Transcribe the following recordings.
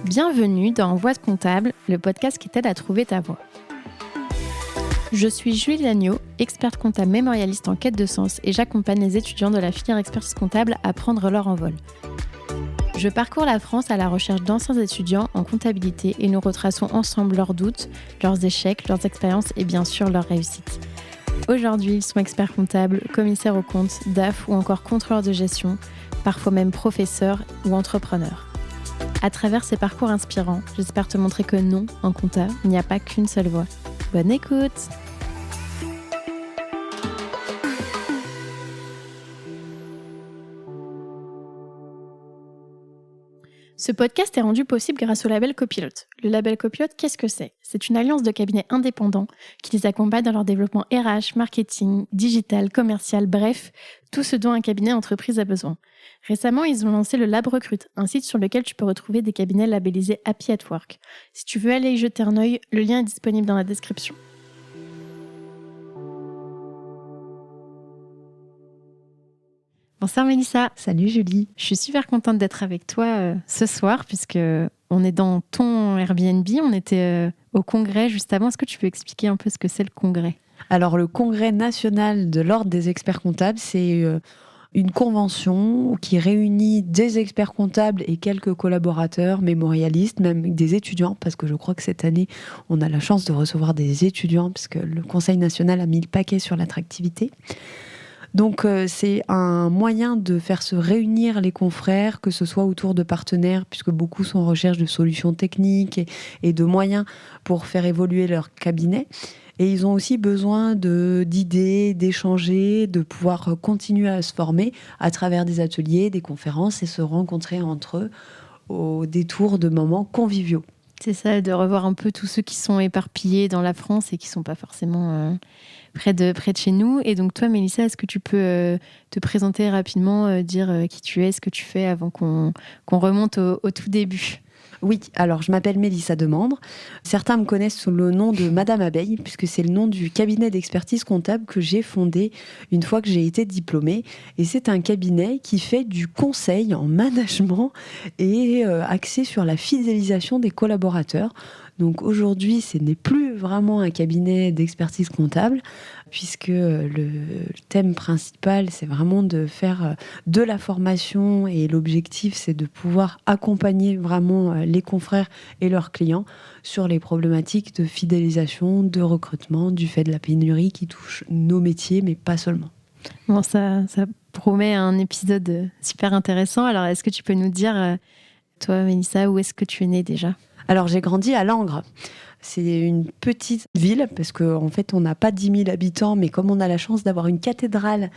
Bienvenue dans Voix de comptable, le podcast qui t'aide à trouver ta voie. Je suis Julie Lagneau, experte comptable mémorialiste en quête de sens et j'accompagne les étudiants de la filière expertise comptable à prendre leur envol. Je parcours la France à la recherche d'anciens étudiants en comptabilité et nous retraçons ensemble leurs doutes, leurs échecs, leurs expériences et bien sûr leurs réussites. Aujourd'hui, ils sont experts comptables, commissaires aux comptes, DAF ou encore contrôleurs de gestion, parfois même professeurs ou entrepreneurs. À travers ces parcours inspirants, j'espère te montrer que non, en compta, il n'y a pas qu'une seule voie. Bonne écoute! Ce podcast est rendu possible grâce au label Copilot. Le label Copilot, qu'est-ce que c'est ? C'est une alliance de cabinets indépendants qui les accompagne dans leur développement RH, marketing, digital, commercial, bref, tout ce dont un cabinet entreprise a besoin. Récemment, ils ont lancé le Lab Recrute, un site sur lequel tu peux retrouver des cabinets labellisés Happy at Work. Si tu veux aller y jeter un œil, le lien est disponible dans la description. Bonsoir Mélissa. Salut Julie. Je suis super contente d'être avec toi ce soir puisque on est dans ton Airbnb. On était au congrès juste avant. Est-ce que tu peux expliquer un peu ce que c'est le congrès ? Alors le congrès national de l'Ordre des experts comptables, c'est une convention qui réunit des experts comptables et quelques collaborateurs mémorialistes, même des étudiants, parce que je crois que cette année, on a la chance de recevoir des étudiants parce que le Conseil national a mis le paquet sur l'attractivité. Donc c'est un moyen de faire se réunir les confrères, que ce soit autour de partenaires, puisque beaucoup sont en recherche de solutions techniques et de moyens pour faire évoluer leur cabinet. Et ils ont aussi besoin d'idées, d'échanger, de pouvoir continuer à se former à travers des ateliers, des conférences et se rencontrer entre eux au détour de moments conviviaux. C'est ça, de revoir un peu tous ceux qui sont éparpillés dans la France et qui ne sont pas forcément près de chez nous. Et donc toi, Mélissa, est-ce que tu peux te présenter rapidement, dire qui tu es, ce que tu fais avant qu'on remonte au tout début ? Oui, alors je m'appelle Mélissa Demandre. Certains me connaissent sous le nom de Madame Abeille, puisque c'est le nom du cabinet d'expertise comptable que j'ai fondé une fois que j'ai été diplômée. Et c'est un cabinet qui fait du conseil en management et axé sur la fidélisation des collaborateurs. Donc aujourd'hui, ce n'est plus vraiment un cabinet d'expertise comptable, puisque le thème principal, c'est vraiment de faire de la formation et l'objectif, c'est de pouvoir accompagner vraiment les confrères et leurs clients sur les problématiques de fidélisation, de recrutement, du fait de la pénurie qui touche nos métiers, mais pas seulement. Bon, ça promet un épisode super intéressant. Alors, est-ce que tu peux nous dire, toi, Mélissa, où est-ce que tu es née déjà ? Alors, j'ai grandi à Langres. C'est une petite ville, parce qu'en fait, on n'a pas 10 000 habitants, mais comme on a la chance d'avoir une cathédrale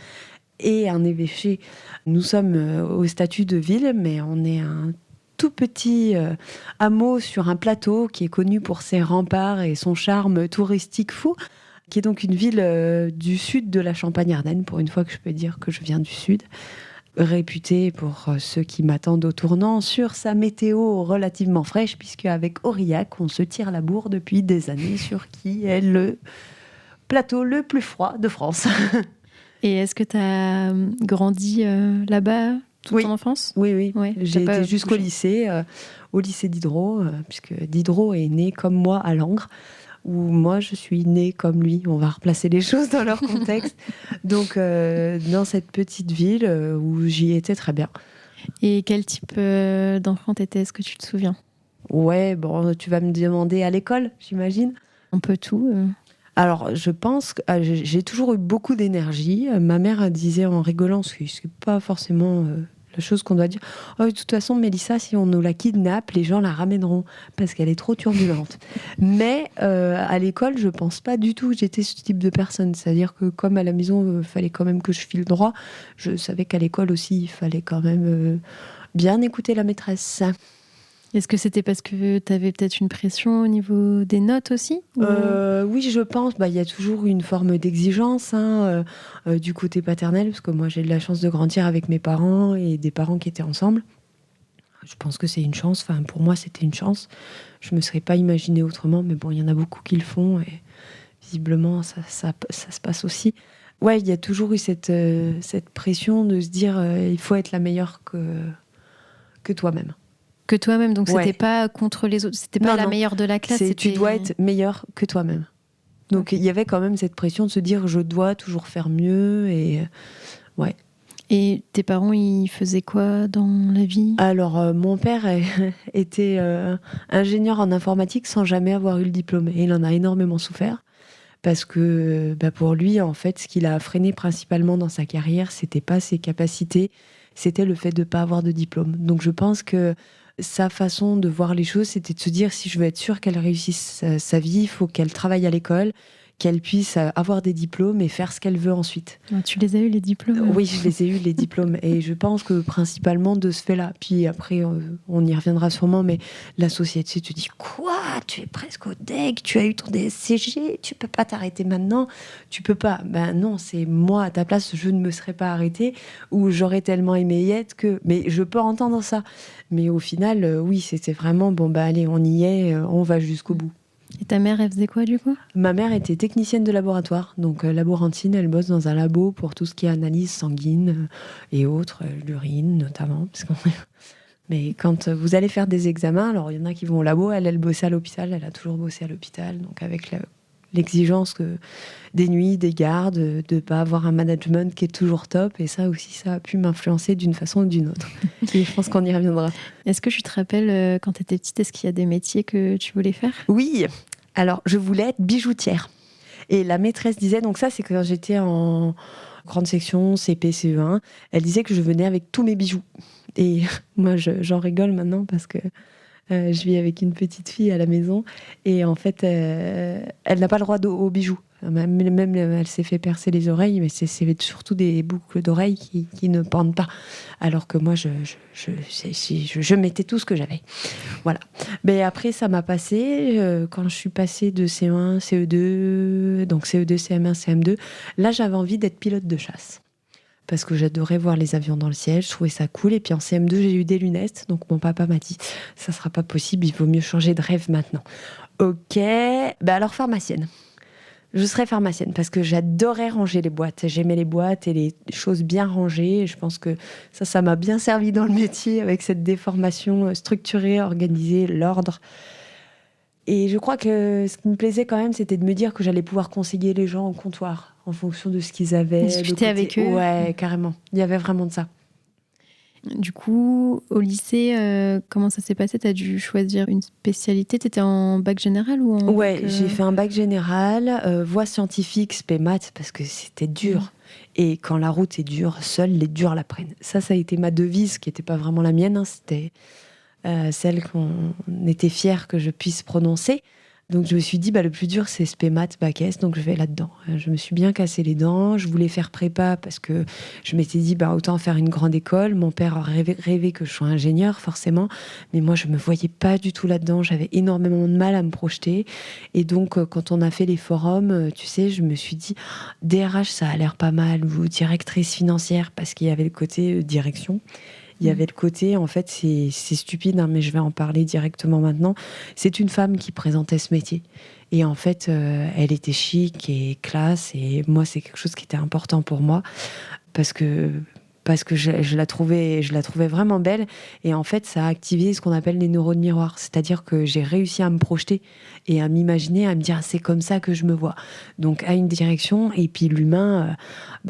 et un évêché, nous sommes au statut de ville, mais on est un tout petit hameau sur un plateau qui est connu pour ses remparts et son charme touristique fou, qui est donc une ville du sud de la Champagne-Ardenne, pour une fois que je peux dire que je viens du sud. Réputée pour ceux qui m'attendent au tournant sur sa météo relativement fraîche, puisque avec Aurillac, on se tire la bourre depuis des années sur qui est le plateau le plus froid de France. Et est-ce que tu as grandi là-bas toute ton enfance ? Oui. Ouais, j'ai été jusqu'au lycée, au lycée Diderot, puisque Diderot est né comme moi à Langres, où moi je suis née comme lui. On va replacer les choses dans leur contexte. Donc dans cette petite ville où j'y étais très bien. Et quel type d'enfant t'étais ? Est-ce que tu te souviens ? Ouais, bon, tu vas me demander à l'école, j'imagine. Un peu tout. Alors, je pense que j'ai toujours eu beaucoup d'énergie. Ma mère disait en rigolant, ce qui n'est pas forcément la chose qu'on doit dire. Oh, de toute façon, Mélissa, si on nous la kidnappe, les gens la ramèneront parce qu'elle est trop turbulente. Mais à l'école, je pense pas du tout que j'étais ce type de personne. C'est-à-dire que comme à la maison, il fallait quand même que je file droit, je savais qu'à l'école aussi, il fallait quand même bien écouter la maîtresse. Est-ce que c'était parce que tu avais peut-être une pression au niveau des notes aussi ? Oui, je pense. Il y a toujours une forme d'exigence du côté paternel, parce que moi, j'ai de la chance de grandir avec mes parents et des parents qui étaient ensemble. Je pense que c'est une chance. Enfin, pour moi, c'était une chance. Je ne me serais pas imaginé autrement, mais bon, il y en a beaucoup qui le font et visiblement, ça se passe aussi. Ouais, il y a toujours eu cette pression de se dire il faut être la meilleure que toi-même. Que toi-même, donc Ouais. c'était pas contre les autres, c'était pas Non, la non. meilleure de la classe. Tu dois être meilleur que toi-même. Donc il y avait quand même cette pression de se dire je dois toujours faire mieux et ouais. Et tes parents, ils faisaient quoi dans la vie? Alors mon père était ingénieur en informatique sans jamais avoir eu le diplôme et il en a énormément souffert parce que pour lui en fait ce qu'il a freiné principalement dans sa carrière c'était pas ses capacités, c'était le fait de pas avoir de diplôme. Donc je pense que sa façon de voir les choses, c'était de se dire si je veux être sûre qu'elle réussisse sa vie, il faut qu'elle travaille à l'école, qu'elle puisse avoir des diplômes et faire ce qu'elle veut ensuite. Tu les as eu les diplômes? Oui, je les ai eu les diplômes et je pense que principalement de ce fait-là. Puis après, on y reviendra sûrement, mais la société te dit quoi? Tu es presque au DEC, tu as eu ton DSCG, tu peux pas t'arrêter maintenant, tu peux pas. Ben non, c'est moi à ta place, je ne me serais pas arrêtée ou j'aurais tellement aimé y être que. Mais je peux entendre ça. Mais au final, oui, c'était vraiment bon. Allez, on y est, on va jusqu'au bout. Et ta mère, elle faisait quoi du coup? Ma mère était technicienne de laboratoire, donc laborantine, elle bosse dans un labo pour tout ce qui est analyse sanguine et autres, l'urine notamment. Mais quand vous allez faire des examens, alors il y en a qui vont au labo, elle bossait à l'hôpital, elle a toujours bossé à l'hôpital, donc avec l'exigence des nuits, des gardes, de ne pas avoir un management qui est toujours top, et ça aussi, ça a pu m'influencer d'une façon ou d'une autre. Et je pense qu'on y reviendra. Est-ce que tu te rappelles, quand tu étais petite, est-ce qu'il y a des métiers que tu voulais faire? Oui, alors je voulais être bijoutière. Et la maîtresse disait, donc ça c'est quand j'étais en grande section, CP, CE1, elle disait que je venais avec tous mes bijoux. Et moi j'en rigole maintenant parce que je vis avec une petite fille à la maison et en fait elle n'a pas le droit aux bijoux. Même elle s'est fait percer les oreilles, mais c'est surtout des boucles d'oreilles qui ne pendent pas. Alors que moi je mettais tout ce que j'avais. Voilà. Mais après ça m'a passé quand je suis passée de CE1, CE2, donc CE2, CM1, CM2. Là j'avais envie d'être pilote de chasse. Parce que j'adorais voir les avions dans le ciel, je trouvais ça cool. Et puis en CM2, j'ai eu des lunettes, donc mon papa m'a dit « ça sera pas possible, il vaut mieux changer de rêve maintenant ». Ok, alors pharmacienne. Je serais pharmacienne parce que j'adorais ranger les boîtes. J'aimais les boîtes et les choses bien rangées. Et je pense que ça m'a bien servi dans le métier avec cette déformation structurée, organisée, l'ordre. Et je crois que ce qui me plaisait quand même, c'était de me dire que j'allais pouvoir conseiller les gens au comptoir en fonction de ce qu'ils avaient. Discuter avec eux. Ouais, carrément. Il y avait vraiment de ça. Du coup, au lycée, comment ça s'est passé? Tu as dû choisir une spécialité? Tu étais en bac général ou en Ouais, bac, j'ai fait un bac général, voie scientifique, spé maths, parce que c'était dur. Et quand la route est dure, seuls les durs la prennent. Ça a été ma devise, qui n'était pas vraiment la mienne. C'était celle qu'on était fiers que je puisse prononcer. Donc je me suis dit, le plus dur, c'est spé maths, bac S, donc je vais là-dedans. Je me suis bien cassé les dents. Je voulais faire prépa parce que je m'étais dit, autant faire une grande école. Mon père a rêvé que je sois ingénieur, forcément. Mais moi, je me voyais pas du tout là-dedans. J'avais énormément de mal à me projeter. Et donc, quand on a fait les forums, tu sais, je me suis dit, DRH, ça a l'air pas mal, ou directrice financière, parce qu'il y avait le côté direction. Il y avait le côté, en fait, c'est stupide, mais je vais en parler directement maintenant. C'est une femme qui présentait ce métier. Et en fait, elle était chic et classe. Et moi, c'est quelque chose qui était important pour moi. Parce que je la trouvais vraiment belle. Et en fait, ça a activé ce qu'on appelle les neurones miroirs. C'est-à-dire que j'ai réussi à me projeter et à m'imaginer, à me dire, c'est comme ça que je me vois. Donc, à une direction. Et puis, l'humain,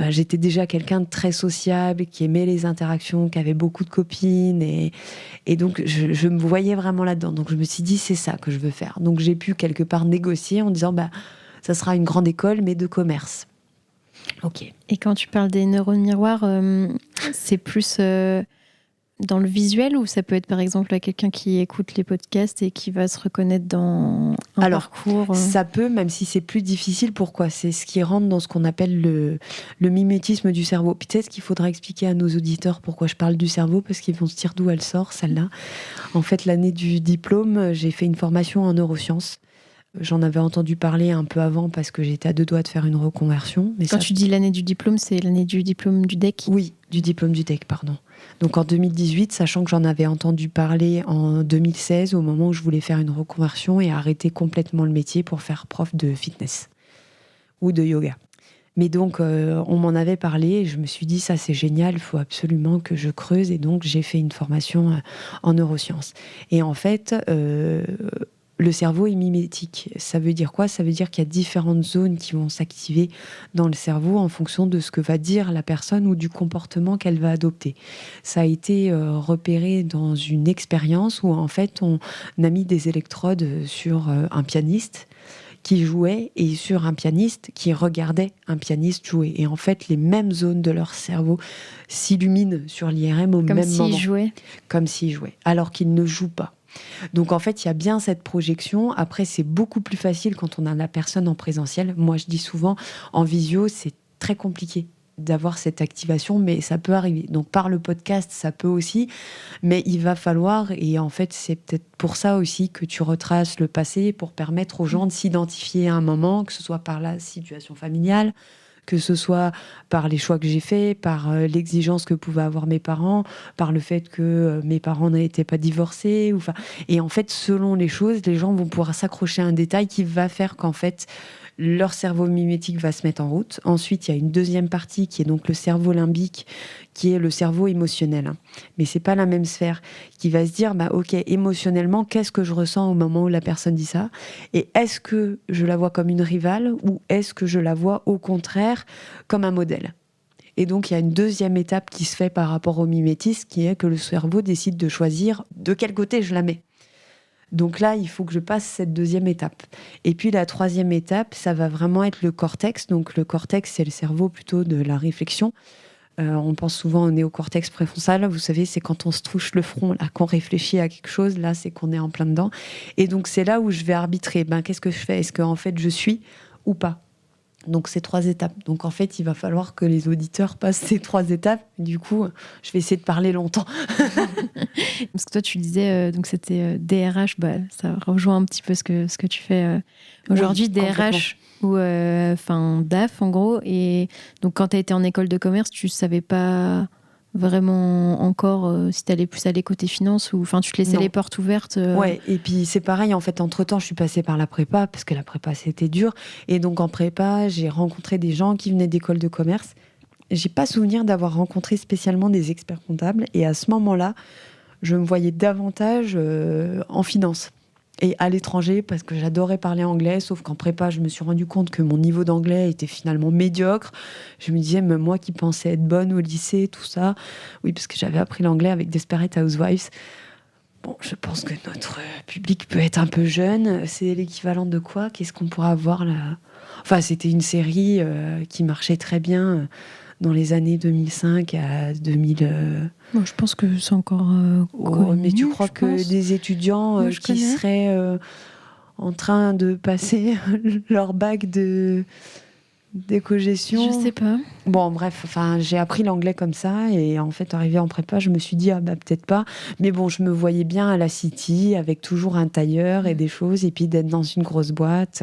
j'étais déjà quelqu'un de très sociable, qui aimait les interactions, qui avait beaucoup de copines. Et donc, je me voyais vraiment là-dedans. Donc, je me suis dit, c'est ça que je veux faire. Donc, j'ai pu quelque part négocier en disant, ça sera une grande école, mais de commerce. Ok. Et quand tu parles des neurones miroirs, c'est plus dans le visuel ou ça peut être par exemple quelqu'un qui écoute les podcasts et qui va se reconnaître dans un parcours Ça peut, même si c'est plus difficile. Pourquoi? C'est ce qui rentre dans ce qu'on appelle le mimétisme du cerveau. Peut-être qu'il faudra expliquer à nos auditeurs pourquoi je parle du cerveau, parce qu'ils vont se dire d'où elle sort, celle-là. En fait, l'année du diplôme, j'ai fait une formation en neurosciences. J'en avais entendu parler un peu avant parce que j'étais à 2 doigts de faire une reconversion. Mais quand tu dis l'année du diplôme, c'est l'année du diplôme du DEC? Oui, du diplôme du DEC, pardon. Donc en 2018, sachant que j'en avais entendu parler en 2016, au moment où je voulais faire une reconversion et arrêter complètement le métier pour faire prof de fitness ou de yoga. Mais donc, on m'en avait parlé et je me suis dit, ça c'est génial, il faut absolument que je creuse. Et donc, j'ai fait une formation en neurosciences. Et en fait, le cerveau est mimétique. Ça veut dire quoi ? Ça veut dire qu'il y a différentes zones qui vont s'activer dans le cerveau en fonction de ce que va dire la personne ou du comportement qu'elle va adopter. Ça a été repéré dans une expérience où en fait, on a mis des électrodes sur un pianiste qui jouait et sur un pianiste qui regardait un pianiste jouer. Et en fait, les mêmes zones de leur cerveau s'illuminent sur l'IRM au même moment. Comme s'il jouait. Alors qu'il ne joue pas. Donc en fait, il y a bien cette projection. Après, c'est beaucoup plus facile quand on a la personne en présentiel. Moi, je dis souvent, en visio, c'est très compliqué d'avoir cette activation, mais ça peut arriver. Donc par le podcast, ça peut aussi, mais il va falloir, et en fait, c'est peut-être pour ça aussi que tu retraces le passé, pour permettre aux gens de s'identifier à un moment, que ce soit par la situation familiale, que ce soit par les choix que j'ai faits, par l'exigence que pouvaient avoir mes parents, par le fait que mes parents n'étaient pas divorcés. Et en fait, selon les choses, les gens vont pouvoir s'accrocher à un détail qui va faire qu'en fait, leur cerveau mimétique va se mettre en route. Ensuite, il y a une deuxième partie qui est donc le cerveau limbique, qui est le cerveau émotionnel. Mais c'est pas la même sphère, qui va se dire, ok, émotionnellement, qu'est-ce que je ressens au moment où la personne dit ça ? Et est-ce que je la vois comme une rivale ou est-ce que je la vois au contraire comme un modèle ? Et donc, il y a une deuxième étape qui se fait par rapport au mimétisme, qui est que le cerveau décide de choisir de quel côté je la mets. Donc là, il faut que je passe cette deuxième étape. Et puis la troisième étape, ça va vraiment être le cortex. Donc le cortex, c'est le cerveau plutôt de la réflexion. On pense souvent au néocortex préfrontal. Vous savez, c'est quand on se touche le front, là, qu'on réfléchit à quelque chose. Là, c'est qu'on est en plein dedans. Et donc c'est là où je vais arbitrer. Qu'est-ce que je fais ? Est-ce qu'en fait, je suis ou pas ? Donc, c'est 3 étapes. Donc, en fait, il va falloir que les auditeurs passent ces 3 étapes. Du coup, je vais essayer de parler longtemps. Parce que toi, tu disais, donc c'était DRH, ça rejoint un petit peu ce que tu fais aujourd'hui, oui, DRH ou DAF, en gros. Et donc, quand tu as été en école de commerce, tu savais pas vraiment encore si tu allais plus aller côté finance ou tu te laissais les portes ouvertes. Ouais, et puis c'est pareil, en fait, entre-temps, je suis passée par la prépa, parce que la prépa, c'était dur. Et donc, en prépa, j'ai rencontré des gens qui venaient d'école de commerce. J'ai pas souvenir d'avoir rencontré spécialement des experts comptables. Et à ce moment-là, je me voyais davantage en finance. Et à l'étranger, parce que j'adorais parler anglais, sauf qu'en prépa, je me suis rendu compte que mon niveau d'anglais était finalement médiocre. Je me disais, même moi qui pensais être bonne au lycée, tout ça, oui, parce que j'avais appris l'anglais avec Desperate Housewives. Bon, je pense que notre public peut être un peu jeune. C'est l'équivalent de quoi ? Qu'est-ce qu'on pourra avoir là ? Enfin, c'était une série qui marchait très bien dans les années 2005 à 2000... Moi, je pense que c'est encore connu, mais tu crois que des étudiants qui seraient en train de passer leur bac d'éco-gestion... Je sais pas. Bon, bref, j'ai appris l'anglais comme ça et en fait, arrivé en prépa, je me suis dit, peut-être pas. Mais bon, je me voyais bien à la City avec toujours un tailleur et des choses et puis d'être dans une grosse boîte...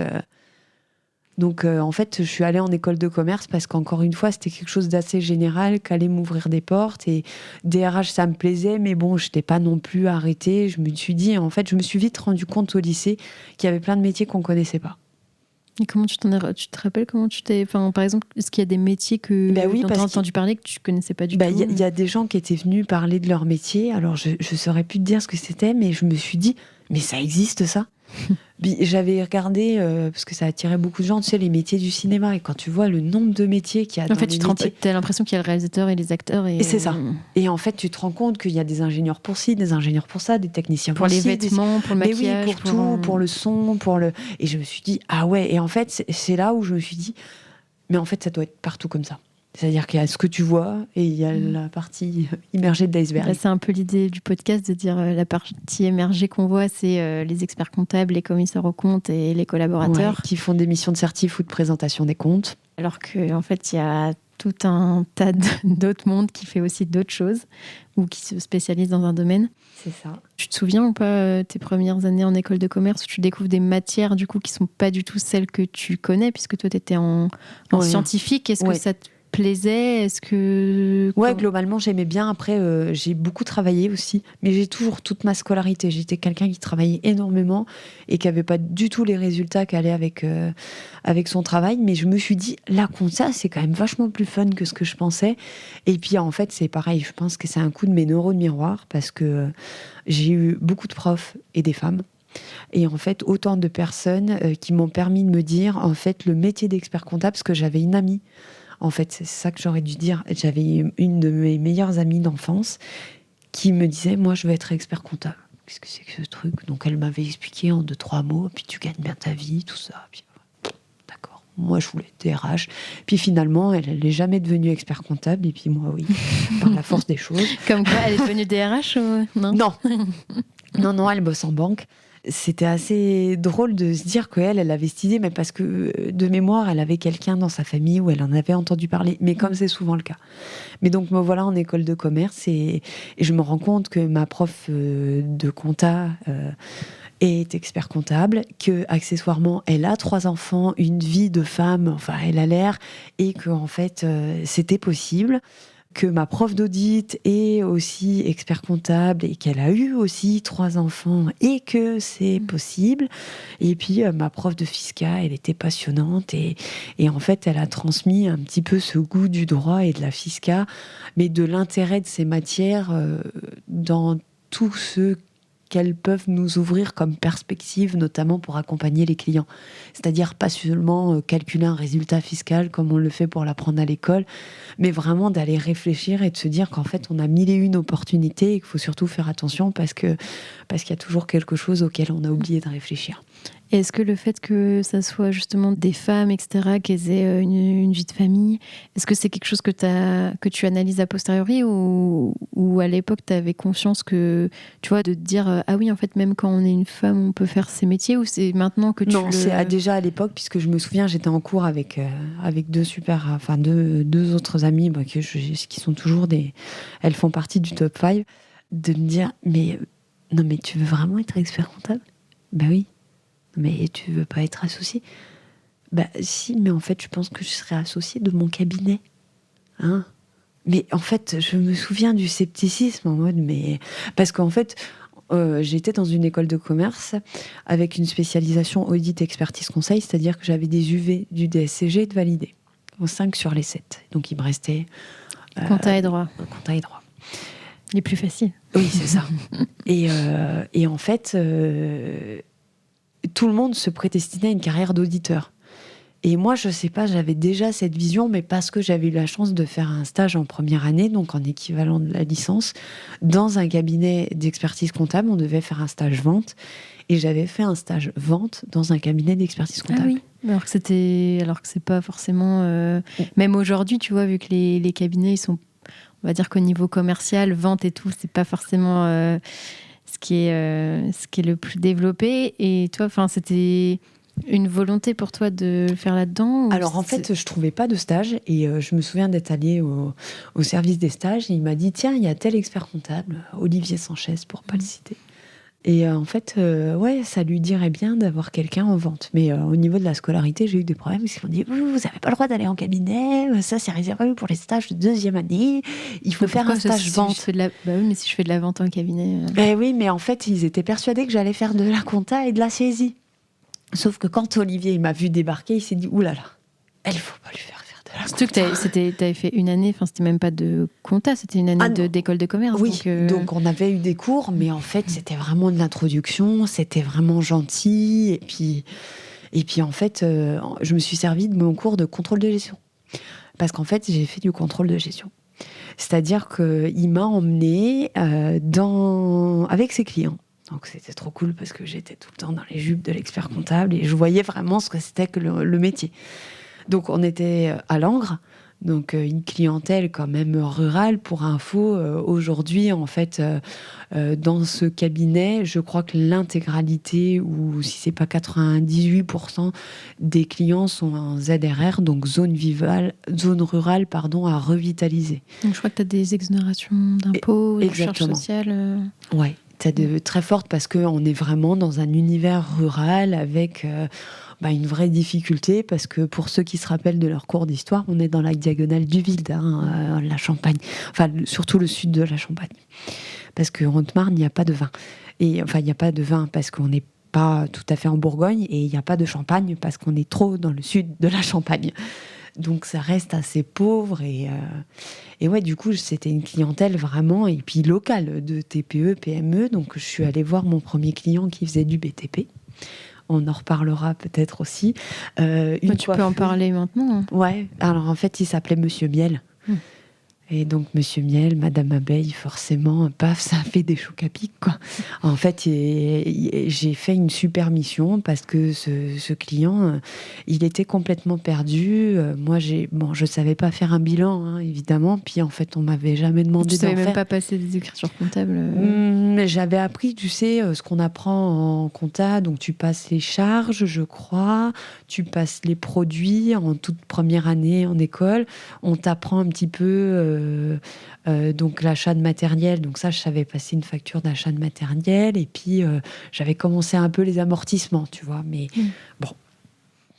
Donc, en fait, je suis allée en école de commerce parce qu'encore une fois, c'était quelque chose d'assez général, qu'allait m'ouvrir des portes. Et DRH, ça me plaisait, mais bon, je n'étais pas non plus arrêtée. Je me suis dit, en fait, je me suis vite rendu compte au lycée qu'il y avait plein de métiers qu'on ne connaissait pas. Et comment tu te rappelles comment tu t'es... par exemple, est-ce qu'il y a des métiers dont tu as entendu parler que tu ne connaissais pas du tout ? Il y a des gens qui étaient venus parler de leur métier. Alors, je ne saurais plus te dire ce que c'était, mais je me suis dit, mais ça existe, ça ? J'avais regardé, parce que ça attirait beaucoup de gens, tu sais, les métiers du cinéma. Et quand tu vois le nombre de métiers qu'il y a dans les métiers... tu as l'impression qu'il y a le réalisateur et les acteurs. Et c'est ça. Et en fait, tu te rends compte qu'il y a des ingénieurs pour ci, des ingénieurs pour ça, des techniciens pour les vêtements, pour le maquillage. Mais oui, pour tout, pour le son, pour le... Et je me suis dit, ah ouais. Et en fait, c'est là où je me suis dit, mais en fait, ça doit être partout comme ça. C'est-à-dire qu'il y a ce que tu vois et il y a la partie immergée de l'iceberg. Là, c'est un peu l'idée du podcast de dire la partie émergée qu'on voit, c'est les experts comptables, les commissaires aux comptes et les collaborateurs. Ouais, qui font des missions de certif ou de présentation des comptes. Alors qu'en fait, il y a tout un tas d'autres mondes qui fait aussi d'autres choses ou qui se spécialisent dans un domaine. C'est ça. Tu te souviens ou pas tes premières années en école de commerce où tu découvres des matières du coup qui sont pas du tout celles que tu connais puisque toi tu étais en scientifique. Est-ce que ça plaisait? Est-ce que... Ouais, globalement, j'aimais bien. Après, j'ai beaucoup travaillé aussi, mais j'ai toujours toute ma scolarité. J'étais quelqu'un qui travaillait énormément et qui n'avait pas du tout les résultats qu'allait avec son travail. Mais je me suis dit, la compta, c'est quand même vachement plus fun que ce que je pensais. Et puis, en fait, c'est pareil. Je pense que c'est un coup de mes neurones miroirs parce que j'ai eu beaucoup de profs et des femmes. Et en fait, autant de personnes qui m'ont permis de me dire, en fait, le métier d'expert comptable, parce que j'avais une amie. En fait, c'est ça que j'aurais dû dire. J'avais une de mes meilleures amies d'enfance qui me disait, moi, je veux être expert comptable. Qu'est-ce que c'est que ce truc? Donc, elle m'avait expliqué en 2-3 mots, puis tu gagnes bien ta vie, tout ça. Puis, d'accord. Moi, je voulais être DRH. Puis finalement, elle n'est jamais devenue expert comptable. Et puis moi, oui, par la force des choses. Comme quoi, elle est devenue DRH ou... Non. Non, elle bosse en banque. C'était assez drôle de se dire qu'elle avait cette idée, mais parce que de mémoire, elle avait quelqu'un dans sa famille où elle en avait entendu parler, mais comme c'est souvent le cas. Mais donc me voilà en école de commerce et je me rends compte que ma prof de compta est expert comptable, que accessoirement elle a 3 enfants, une vie de femme, enfin elle a l'air, et que en fait c'était possible. Que ma prof d'audit est aussi expert comptable et qu'elle a eu aussi 3 enfants et que c'est possible. Et puis ma prof de fisca, elle était passionnante et en fait elle a transmis un petit peu ce goût du droit et de la fisca, mais de l'intérêt de ces matières dans tout ce qu'elles peuvent nous ouvrir comme perspective, notamment pour accompagner les clients. C'est-à-dire pas seulement calculer un résultat fiscal comme on le fait pour l'apprendre à l'école, mais vraiment d'aller réfléchir et de se dire qu'en fait, on a 1001 opportunités et qu'il faut surtout faire attention parce qu'il y a toujours quelque chose auquel on a oublié de réfléchir. Et est-ce que le fait que ça soit justement des femmes, etc., qu'elles aient une vie de famille, est-ce que c'est quelque chose que tu analyses a posteriori ou à l'époque, tu avais conscience que, tu vois, de te dire, ah oui, en fait, même quand on est une femme, on peut faire ces métiers, ou c'est maintenant que tu... Non, c'est déjà à l'époque, puisque je me souviens, j'étais en cours avec deux autres amies qui sont toujours elles font partie du top 5, de me dire, mais non, mais tu veux vraiment être expert comptable? Ben oui. Mais tu veux pas être associé? Bah si, mais en fait, je pense que je serais associée de mon cabinet. Hein? Mais en fait, je me souviens du scepticisme en mode, mais... Parce qu'en fait, j'étais dans une école de commerce avec une spécialisation audit expertise conseil, c'est-à-dire que j'avais des UV du DSCG de valider, 5 sur les 7. Donc il me restait... compta et droit. Compta et droit. Les plus faciles. Oui, c'est ça. Et en fait... tout le monde se prédestinait à une carrière d'auditeur. Et moi, je sais pas, j'avais déjà cette vision, mais parce que j'avais eu la chance de faire un stage en première année, donc en équivalent de la licence, dans un cabinet d'expertise comptable, on devait faire un stage vente. Et j'avais fait un stage vente dans un cabinet d'expertise comptable. Ah oui, alors que c'est pas forcément... Même aujourd'hui, tu vois, vu que les cabinets, ils sont... On va dire qu'au niveau commercial, vente et tout, c'est pas forcément... ce qui est le plus développé. Et toi, c'était une volonté pour toi de le faire là-dedans? Alors en fait, je trouvais pas de stage et je me souviens d'être allée au service des stages et il m'a dit, tiens, il y a tel expert comptable, Olivier Sanchez, pour pas le citer. Et en fait, ouais, ça lui dirait bien d'avoir quelqu'un en vente. Mais au niveau de la scolarité, j'ai eu des problèmes. Ils m'ont dit, vous n'avez pas le droit d'aller en cabinet, ça c'est réservé pour les stages de 2e année, il faut faire un stage vente. Bah oui, mais si je fais de la vente en cabinet... Eh oui, mais en fait, ils étaient persuadés que j'allais faire de la compta et de la saisie. Sauf que quand Olivier il m'a vu débarquer, il s'est dit, oulala, il faut pas lui faire de la compta. Surtout que t'avais fait une année, c'était même pas de compta, c'était une année d'école de commerce. Oui, donc on avait eu des cours, mais en fait, c'était vraiment de l'introduction, c'était vraiment gentil. Et puis en fait, je me suis servi de mon cours de contrôle de gestion. Parce qu'en fait, j'ai fait du contrôle de gestion. C'est-à-dire qu'il m'a emmenée avec ses clients. Donc c'était trop cool parce que j'étais tout le temps dans les jupes de l'expert comptable et je voyais vraiment ce que c'était que le métier. Donc on était à Langres, donc une clientèle quand même rurale. Pour info, aujourd'hui en fait, dans ce cabinet, je crois que l'intégralité, ou si c'est pas 98% des clients sont en ZRR, donc zone rurale à revitaliser. Donc je crois que tu as des exonérations d'impôts, de charges sociales. Ouais, très forte parce qu'on est vraiment dans un univers rural avec une vraie difficulté, parce que pour ceux qui se rappellent de leur cours d'histoire, on est dans la diagonale du Vide, la Champagne, enfin surtout le sud de la Champagne, parce qu'en Haute-Marne, il n'y a pas de vin. Et enfin, il n'y a pas de vin parce qu'on n'est pas tout à fait en Bourgogne, et il n'y a pas de champagne parce qu'on est trop dans le sud de la Champagne. Donc ça reste assez pauvre, et ouais, du coup c'était une clientèle vraiment, et puis locale, de TPE, PME. Donc je suis allée voir mon premier client qui faisait du BTP. On en reparlera peut-être aussi. Tu peux en parler maintenant, hein. Ouais, alors en fait il s'appelait Monsieur Miel. Et donc, Monsieur Miel, Madame Abeille, forcément, paf, ça fait des chocs à pic, quoi. En fait, j'ai fait une super mission parce que ce client, il était complètement perdu. Moi, je savais pas faire un bilan, hein, évidemment. Puis, en fait, on m'avait jamais demandé d'en faire. Tu savais même pas passer des écritures comptables J'avais appris, tu sais, ce qu'on apprend en compta. Donc, tu passes les charges, je crois. Tu passes les produits en toute première année en école. On t'apprend un petit peu... donc l'achat de matériel, donc ça je savais passer une facture d'achat de matériel, et puis j'avais commencé un peu les amortissements, tu vois, mais bon.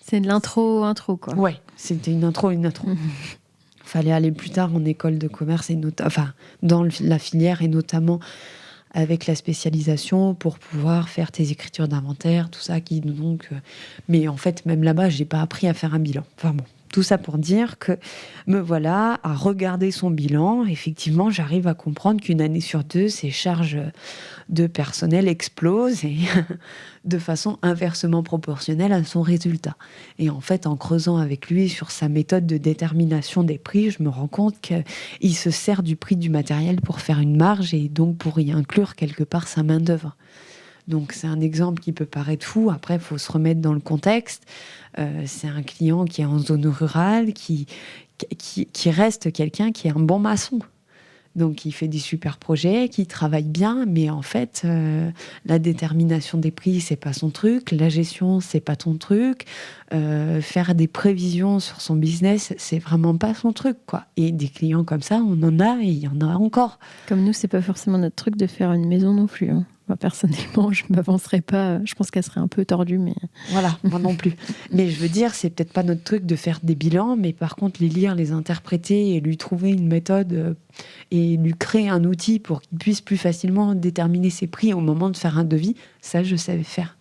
C'est de l'intro quoi. Ouais, c'était une intro. Fallait aller plus tard en école de commerce, dans la filière, et notamment avec la spécialisation pour pouvoir faire tes écritures d'inventaire, tout ça, mais en fait même là-bas j'ai pas appris à faire un bilan. Enfin bon. Tout ça pour dire que me voilà à regarder son bilan. Effectivement, j'arrive à comprendre qu'une année sur deux, ses charges de personnel explosent, et de façon inversement proportionnelle à son résultat. Et en fait, en creusant avec lui sur sa méthode de détermination des prix, je me rends compte qu'il se sert du prix du matériel pour faire une marge, et donc pour y inclure quelque part sa main-d'œuvre. Donc c'est un exemple qui peut paraître fou. Après, il faut se remettre dans le contexte. C'est un client qui est en zone rurale, qui reste quelqu'un qui est un bon maçon. Donc il fait des super projets, qui travaille bien, mais en fait, la détermination des prix, c'est pas son truc. La gestion, c'est pas ton truc. Faire des prévisions sur son business, c'est vraiment pas son truc, quoi. Et des clients comme ça, on en a, et il y en a encore. Comme nous, c'est pas forcément notre truc de faire une maison non plus, hein. Moi, personnellement, je m'avancerais pas. Je pense qu'elle serait un peu tordue, mais... Voilà, moi non plus. Mais je veux dire, c'est peut-être pas notre truc de faire des bilans, mais par contre, les lire, les interpréter, et lui trouver une méthode, et lui créer un outil pour qu'il puisse plus facilement déterminer ses prix au moment de faire un devis, ça, je savais faire.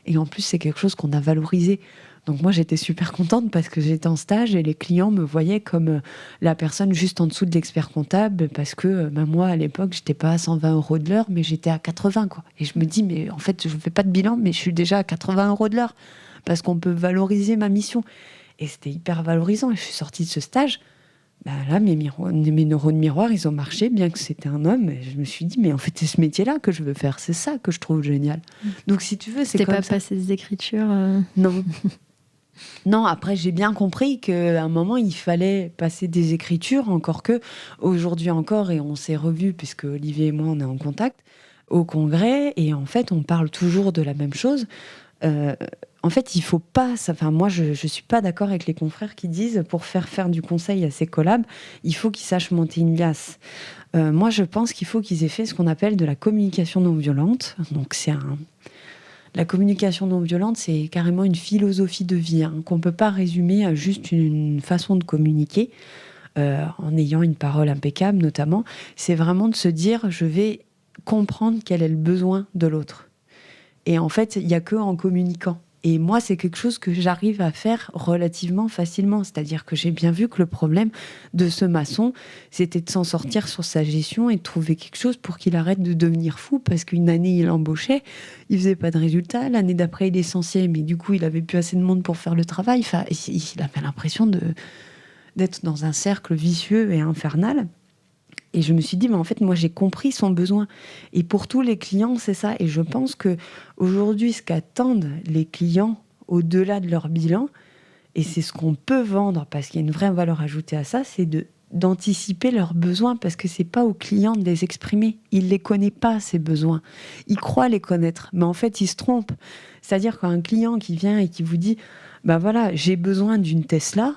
Et en plus, c'est quelque chose qu'on a valorisé. Donc moi, j'étais super contente parce que j'étais en stage, et les clients me voyaient comme la personne juste en dessous de l'expert comptable, parce que moi, à l'époque, j'étais pas à 120 € de l'heure, mais j'étais à 80, quoi. Et je me dis, mais en fait, je fais pas de bilan, mais je suis déjà à 80 € de l'heure, parce qu'on peut valoriser ma mission. Et c'était hyper valorisant. Et je suis sortie de ce stage. Là, mes neurones miroirs, ils ont marché, bien que c'était un homme. Et je me suis dit, mais en fait, c'est ce métier-là que je veux faire. C'est ça que je trouve génial. Donc, si tu veux, c'est comme ça. T'es pas passé des écritures Non. Non, après, j'ai bien compris qu'à un moment, il fallait passer des écritures, encore que aujourd'hui encore, et on s'est revus, puisque Olivier et moi, on est en contact, au congrès, et en fait, on parle toujours de la même chose. En fait, il faut pas... moi, je suis pas d'accord avec les confrères qui disent, pour faire du conseil à ses collabs, il faut qu'ils sachent monter une liasse. Moi, je pense qu'il faut qu'ils aient fait ce qu'on appelle de la communication non violente. Donc, la communication non violente, c'est carrément une philosophie de vie, qu'on ne peut pas résumer à juste une façon de communiquer, en ayant une parole impeccable notamment. C'est vraiment de se dire, je vais comprendre quel est le besoin de l'autre. Et en fait, il n'y a que en communiquant. Et moi, c'est quelque chose que j'arrive à faire relativement facilement. C'est-à-dire que j'ai bien vu que le problème de ce maçon, c'était de s'en sortir sur sa gestion et de trouver quelque chose pour qu'il arrête de devenir fou. Parce qu'une année, il embauchait, il faisait pas de résultats. L'année d'après, il licenciait, mais du coup, il avait plus assez de monde pour faire le travail. Enfin, il avait l'impression d'être dans un cercle vicieux et infernal. Et je me suis dit, mais en fait, moi, j'ai compris son besoin. Et pour tous les clients, c'est ça. Et je pense qu'aujourd'hui, ce qu'attendent les clients au-delà de leur bilan, et c'est ce qu'on peut vendre, parce qu'il y a une vraie valeur ajoutée à ça, c'est d'anticiper leurs besoins, parce que c'est pas aux clients de les exprimer. Il les connaît pas, ces besoins. Il croit les connaître, mais en fait, il se trompe. C'est-à-dire qu'un client qui vient et qui vous dit, voilà, j'ai besoin d'une Tesla,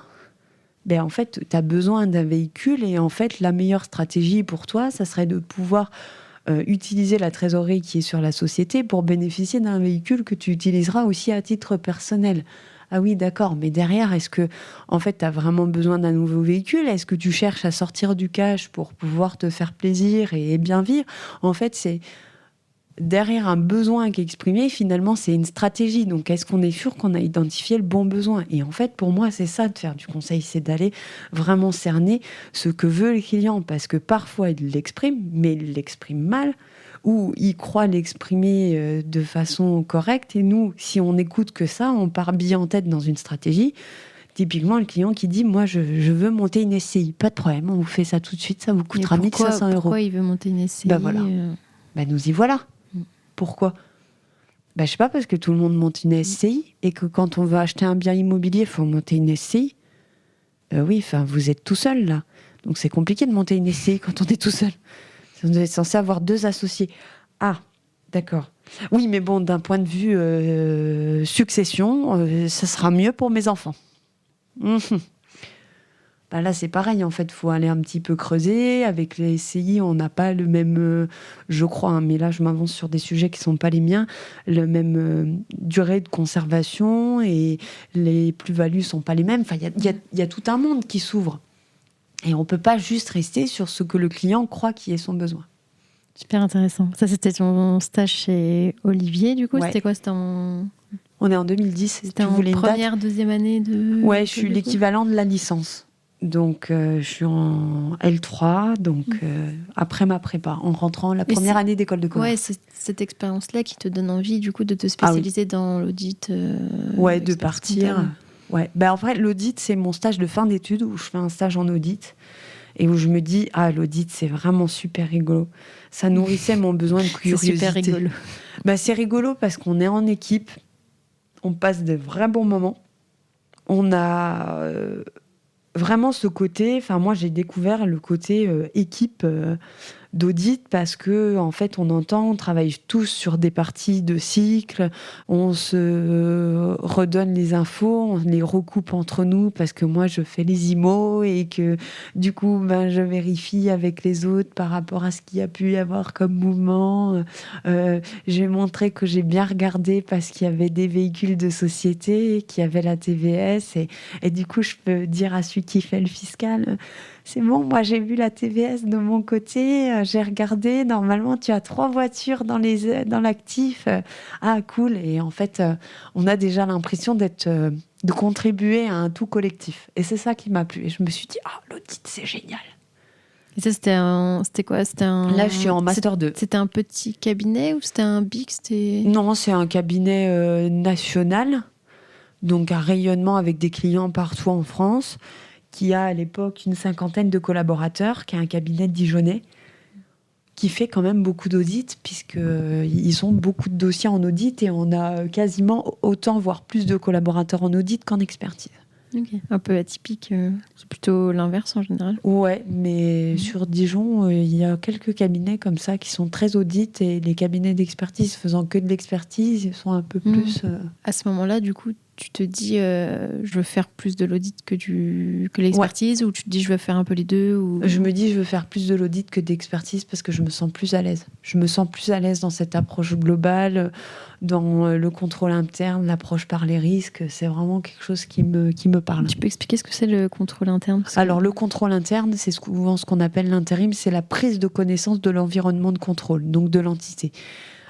en fait, tu as besoin d'un véhicule, et en fait, la meilleure stratégie pour toi, ça serait de pouvoir utiliser la trésorerie qui est sur la société pour bénéficier d'un véhicule que tu utiliseras aussi à titre personnel. Ah oui, d'accord, mais derrière, est-ce que, en fait, tu as vraiment besoin d'un nouveau véhicule? Est-ce que tu cherches à sortir du cash pour pouvoir te faire plaisir et bien vivre? En fait, c'est derrière un besoin qui est exprimé, finalement, c'est une stratégie. Donc, est-ce qu'on est sûr qu'on a identifié le bon besoin? Et en fait, pour moi, c'est ça de faire du conseil, c'est d'aller vraiment cerner ce que veut le client. Parce que parfois, il l'exprime, mais il l'exprime mal, ou il croit l'exprimer de façon correcte. Et nous, si on n'écoute que ça, on part bille en tête dans une stratégie. Typiquement, le client qui dit « Moi, je veux monter une SCI. » Pas de problème, on vous fait ça tout de suite, ça vous coûtera 1 500 €. Pourquoi il veut monter une SCI? Voilà. Nous y voilà. Pourquoi? Je sais pas, parce que tout le monde monte une SCI et que quand on veut acheter un bien immobilier, il faut monter une SCI. Oui, vous êtes tout seul là. Donc c'est compliqué de monter une SCI quand on est tout seul. On est censé avoir 2 associés. Ah, d'accord. Oui, mais bon, d'un point de vue succession, ça sera mieux pour mes enfants. Là, c'est pareil, en fait, il faut aller un petit peu creuser. Avec les SCI, on n'a pas le même, je crois, mais là, je m'avance sur des sujets qui ne sont pas les miens, le même durée de conservation et les plus-values ne sont pas les mêmes. Il y a tout un monde qui s'ouvre. Et on ne peut pas juste rester sur ce que le client croit qui est son besoin. Super intéressant. Ça, c'était ton stage chez Olivier, du coup? Ouais. C'était quoi? On est en 2010. C'était en première, deuxième année de... Ouais, je suis l'équivalent de la licence. Donc, je suis en L3, donc après ma prépa, en rentrant la première année d'école de commerce. Ouais, c'est cette expérience-là qui te donne envie, du coup, de te spécialiser dans l'audit. De partir. Ouais. En vrai, l'audit, c'est mon stage de fin d'études où je fais un stage en audit et où je me dis, l'audit, c'est vraiment super rigolo. Ça nourrissait mon besoin de curiosité. C'est super rigolo. C'est rigolo parce qu'on est en équipe, on passe de vrais bons moments. On a... vraiment ce côté, moi j'ai découvert le côté équipe d'audit parce que en fait on travaille tous sur des parties de cycle, on se redonne les infos, on les recoupe entre nous parce que moi je fais les IMO et que du coup je vérifie avec les autres par rapport à ce qu'il y a pu y avoir comme mouvement. J'ai montré que j'ai bien regardé parce qu'il y avait des véhicules de société, qu'il y avait la TVS et du coup je peux dire à celui qui fait le fiscal, c'est bon, moi j'ai vu la TVS de mon côté, j'ai regardé, normalement tu as 3 voitures dans l'actif. Ah cool, et en fait on a déjà l'impression de contribuer à un tout collectif. Et c'est ça qui m'a plu. Et je me suis dit, l'audit c'est génial. Et ça c'était quoi? Là je suis en master 2. C'était un petit cabinet ou c'était un big? Non, c'est un cabinet national, donc un rayonnement avec des clients partout en France, qui a à l'époque une 50aine de collaborateurs, qui a un cabinet dijonnais, qui fait quand même beaucoup d'audits, puisqu'ils ont beaucoup de dossiers en audit, et on a quasiment autant, voire plus de collaborateurs en audit qu'en expertise. Okay. Un peu atypique, c'est plutôt l'inverse en général. Ouais, mais sur Dijon, il y a quelques cabinets comme ça qui sont très audits, et les cabinets d'expertise faisant que de l'expertise, ils sont un peu plus... À ce moment-là, du coup, tu te dis je veux faire plus de l'audit que l'expertise, ou tu te dis je veux faire un peu les deux Je me dis je veux faire plus de l'audit que d'expertise parce que je me sens plus à l'aise. Je me sens plus à l'aise dans cette approche globale, dans le contrôle interne, l'approche par les risques. C'est vraiment quelque chose qui me parle. Tu peux expliquer ce que c'est le contrôle interne? Alors le contrôle interne, c'est souvent ce qu'on appelle l'intérim, c'est la prise de connaissance de l'environnement de contrôle, donc de l'entité.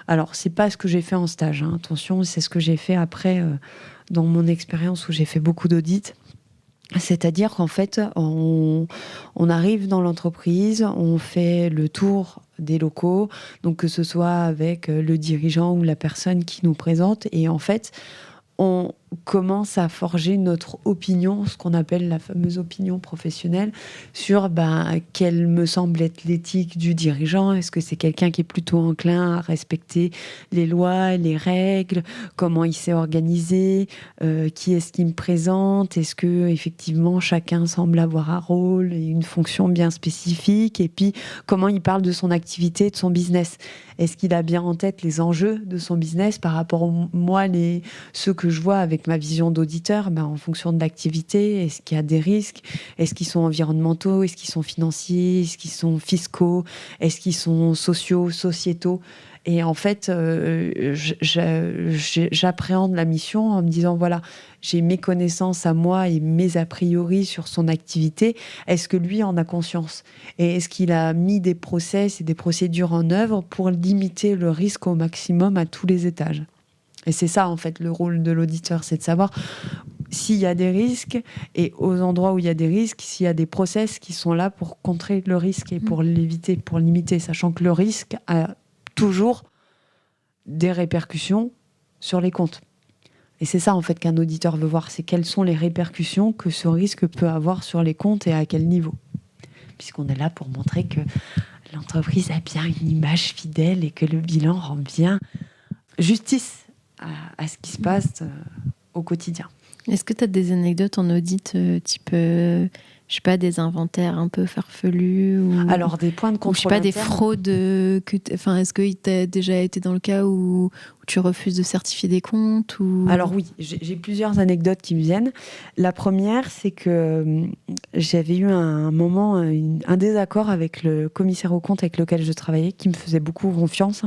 Alors c'est pas ce que j'ai fait en stage, attention, c'est ce que j'ai fait après... dans mon expérience où j'ai fait beaucoup d'audits. C'est-à-dire qu'en fait, on arrive dans l'entreprise, on fait le tour des locaux, donc que ce soit avec le dirigeant ou la personne qui nous présente, et en fait, on commence à forger notre opinion, ce qu'on appelle la fameuse opinion professionnelle, sur quelle me semble être l'éthique du dirigeant. Est-ce que c'est quelqu'un qui est plutôt enclin à respecter les lois, les règles, comment il s'est organisé, qui est-ce qui me présente, est-ce que effectivement chacun semble avoir un rôle et une fonction bien spécifique, et puis comment il parle de son activité, de son business. Est-ce qu'il a bien en tête les enjeux de son business par rapport moi, ceux que je vois avec avec ma vision d'auditeur, en fonction de l'activité, est-ce qu'il y a des risques? Est-ce qu'ils sont environnementaux? Est-ce qu'ils sont financiers? Est-ce qu'ils sont fiscaux? Est-ce qu'ils sont sociaux, sociétaux? Et en fait, j'appréhende la mission en me disant, voilà, j'ai mes connaissances à moi et mes a priori sur son activité. Est-ce que lui en a conscience? Et est-ce qu'il a mis des process et des procédures en œuvre pour limiter le risque au maximum à tous les étages? Et c'est ça, en fait, le rôle de l'auditeur, c'est de savoir s'il y a des risques et aux endroits où il y a des risques, s'il y a des process qui sont là pour contrer le risque et pour l'éviter, pour limiter, sachant que le risque a toujours des répercussions sur les comptes. Et c'est ça, en fait, qu'un auditeur veut voir, c'est quelles sont les répercussions que ce risque peut avoir sur les comptes et à quel niveau. Puisqu'on est là pour montrer que l'entreprise a bien une image fidèle et que le bilan rend bien justice à ce qui se passe au quotidien. Est-ce que tu as des anecdotes en audit, type, je sais pas, des inventaires un peu farfelus Alors, des points de contrôle je sais pas, interne. des fraudes est-ce que tu as déjà été dans le cas où tu refuses de certifier des comptes Alors oui, j'ai plusieurs anecdotes qui me viennent. La première, c'est que j'avais eu un moment, un désaccord avec le commissaire aux comptes avec lequel je travaillais, qui me faisait beaucoup confiance,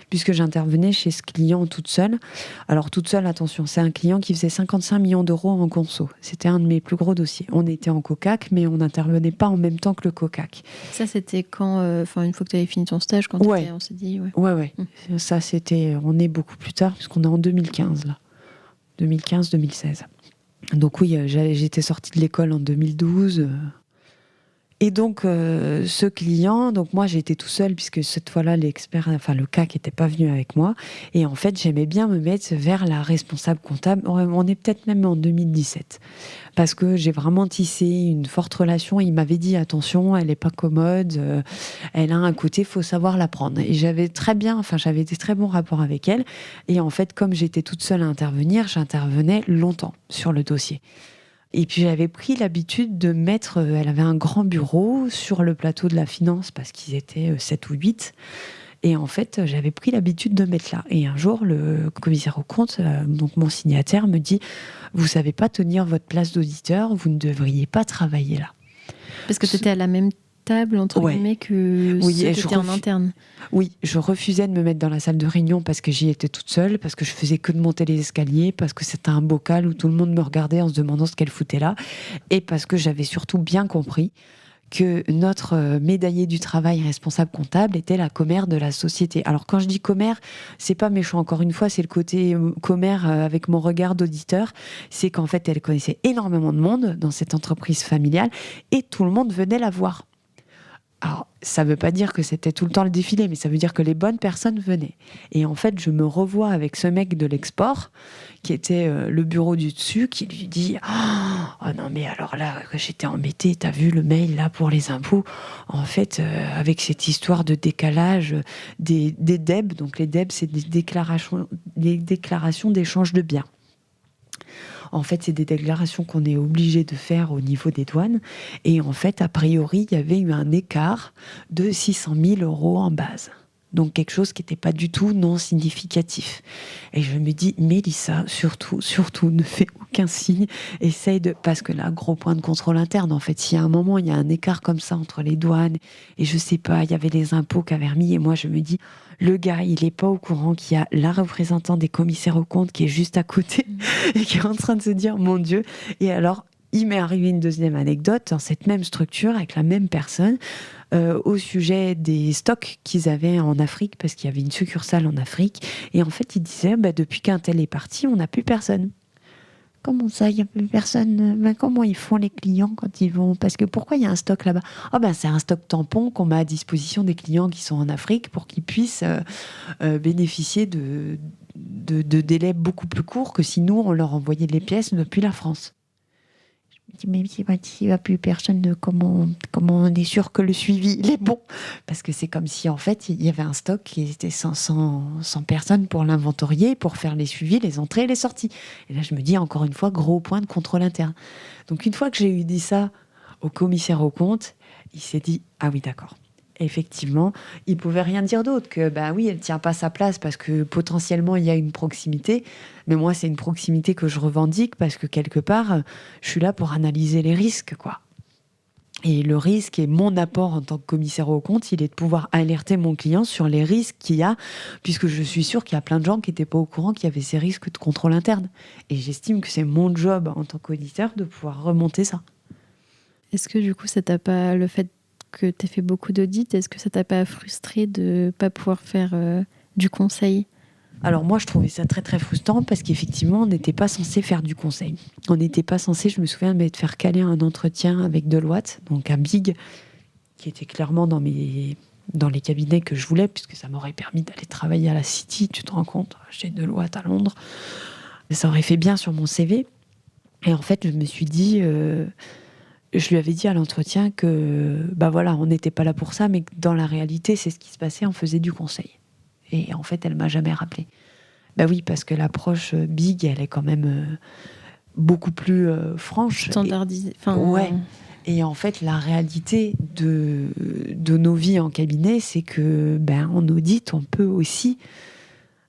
puisque j'intervenais chez ce client toute seule. Alors toute seule, attention, c'est un client qui faisait 55 millions d'euros en conso. C'était un de mes plus gros dossiers. On était en COCAC, mais on n'intervenait pas en même temps que le COCAC. Ça, c'était quand, une fois que tu avais fini ton stage, quand on s'est dit... Ouais. Ça, c'était... On est beaucoup plus tard, puisqu'on est en 2015, là. 2015-2016. Donc oui, j'étais sortie de l'école en 2012... Et donc, ce client, donc moi j'étais tout seul puisque cette fois-là le CAC n'était pas venu avec moi. Et en fait, j'aimais bien me mettre vers la responsable comptable. On est peut-être même en 2017 parce que j'ai vraiment tissé une forte relation. Il m'avait dit attention, elle n'est pas commode, elle a un côté, faut savoir la prendre. Et j'avais des très bons rapports avec elle. Et en fait, comme j'étais toute seule à intervenir, j'intervenais longtemps sur le dossier. Et puis j'avais pris l'habitude de mettre, elle avait un grand bureau sur le plateau de la finance parce qu'ils étaient 7 ou 8. Et en fait, j'avais pris l'habitude de mettre là. Et un jour, le commissaire aux comptes, donc mon signataire, me dit « Vous savez pas tenir votre place d'auditeur, vous ne devriez pas travailler là. » Parce que tu étais à la même table, entre guillemets, que ceux qui étaient en interne. Oui, je refusais de me mettre dans la salle de réunion parce que j'y étais toute seule, parce que je faisais que de monter les escaliers, parce que c'était un bocal où tout le monde me regardait en se demandant ce qu'elle foutait là, et parce que j'avais surtout bien compris que notre médaillé du travail responsable comptable était la commère de la société. Alors quand je dis commère, c'est pas méchant, encore une fois, c'est le côté commère avec mon regard d'auditeur, c'est qu'en fait elle connaissait énormément de monde dans cette entreprise familiale et tout le monde venait la voir. Alors, ça ne veut pas dire que c'était tout le temps le défilé, mais ça veut dire que les bonnes personnes venaient. Et en fait, je me revois avec ce mec de l'export, qui était le bureau du dessus, qui lui dit « Oh non, mais alors là, j'étais embêtée, t'as vu le mail là pour les impôts ?» En fait, avec cette histoire de décalage des DEB, donc les DEB, c'est des déclarations d'échange de biens. En fait, c'est des déclarations qu'on est obligé de faire au niveau des douanes. Et en fait, a priori, il y avait eu un écart de 600 000 euros en base. Donc, quelque chose qui n'était pas du tout non significatif. Et je me dis, Mélissa, surtout, ne fais aucun signe. Essaye de... Parce que là, gros point de contrôle interne. En fait, s'il y a un moment, il y a un écart comme ça entre les douanes, et je sais pas, il y avait les impôts qui avaient remis, et moi, je me dis... Le gars, il n'est pas au courant qu'il y a la représentante des commissaires aux comptes qui est juste à côté et qui est en train de se dire « Mon Dieu !» Et alors, il m'est arrivé une deuxième anecdote dans cette même structure avec la même personne au sujet des stocks qu'ils avaient en Afrique parce qu'il y avait une succursale en Afrique. Et en fait, il disait depuis qu'un tel est parti, on n'a plus personne. Comment ça, il n'y a plus personne? Comment ils font les clients quand ils vont? Parce que pourquoi il y a un stock là-bas? C'est un stock tampon qu'on met à disposition des clients qui sont en Afrique pour qu'ils puissent bénéficier de délais beaucoup plus courts que si nous, on leur envoyait les pièces depuis la France. Je me dis, mais s'il n'y a plus personne, comment on est sûr que le suivi il est bon? Parce que c'est comme si, en fait, il y avait un stock qui était sans personnes pour l'inventorier, pour faire les suivis, les entrées et les sorties. Et là, je me dis, encore une fois, gros point de contrôle interne. Donc, une fois que j'ai eu dit ça au commissaire aux comptes, il s'est dit, ah oui, d'accord. effectivement, il pouvait rien dire d'autre que oui, elle tient pas sa place parce que potentiellement il y a une proximité, mais moi c'est une proximité que je revendique parce que quelque part je suis là pour analyser les risques, quoi. Et le risque et mon apport en tant que commissaire aux comptes, il est de pouvoir alerter mon client sur les risques qu'il y a, puisque je suis sûre qu'il y a plein de gens qui n'étaient pas au courant qu'il y avait ces risques de contrôle interne. Et j'estime que c'est mon job en tant qu'auditeur de pouvoir remonter ça. Est-ce que du coup, ça t'a pas, le fait que tu aies fait beaucoup d'audits, est-ce que ça t'a pas frustré de ne pas pouvoir faire du conseil ? Alors moi, je trouvais ça très très frustrant parce qu'effectivement, on n'était pas censé faire du conseil. On n'était pas censé, je me souviens, de faire caler un entretien avec Deloitte, donc un big, qui était clairement dans les cabinets que je voulais, puisque ça m'aurait permis d'aller travailler à la City, tu te rends compte, chez Deloitte à Londres. Ça aurait fait bien sur mon CV. Et en fait, je me suis dit... je lui avais dit à l'entretien que, on n'était pas là pour ça, mais que dans la réalité, c'est ce qui se passait, on faisait du conseil. Et en fait, elle m'a jamais rappelé. Oui, parce que l'approche big, elle est quand même beaucoup plus franche. Standardisée. Ouais. Et en fait, la réalité de nos vies en cabinet, c'est que, en audit, on peut aussi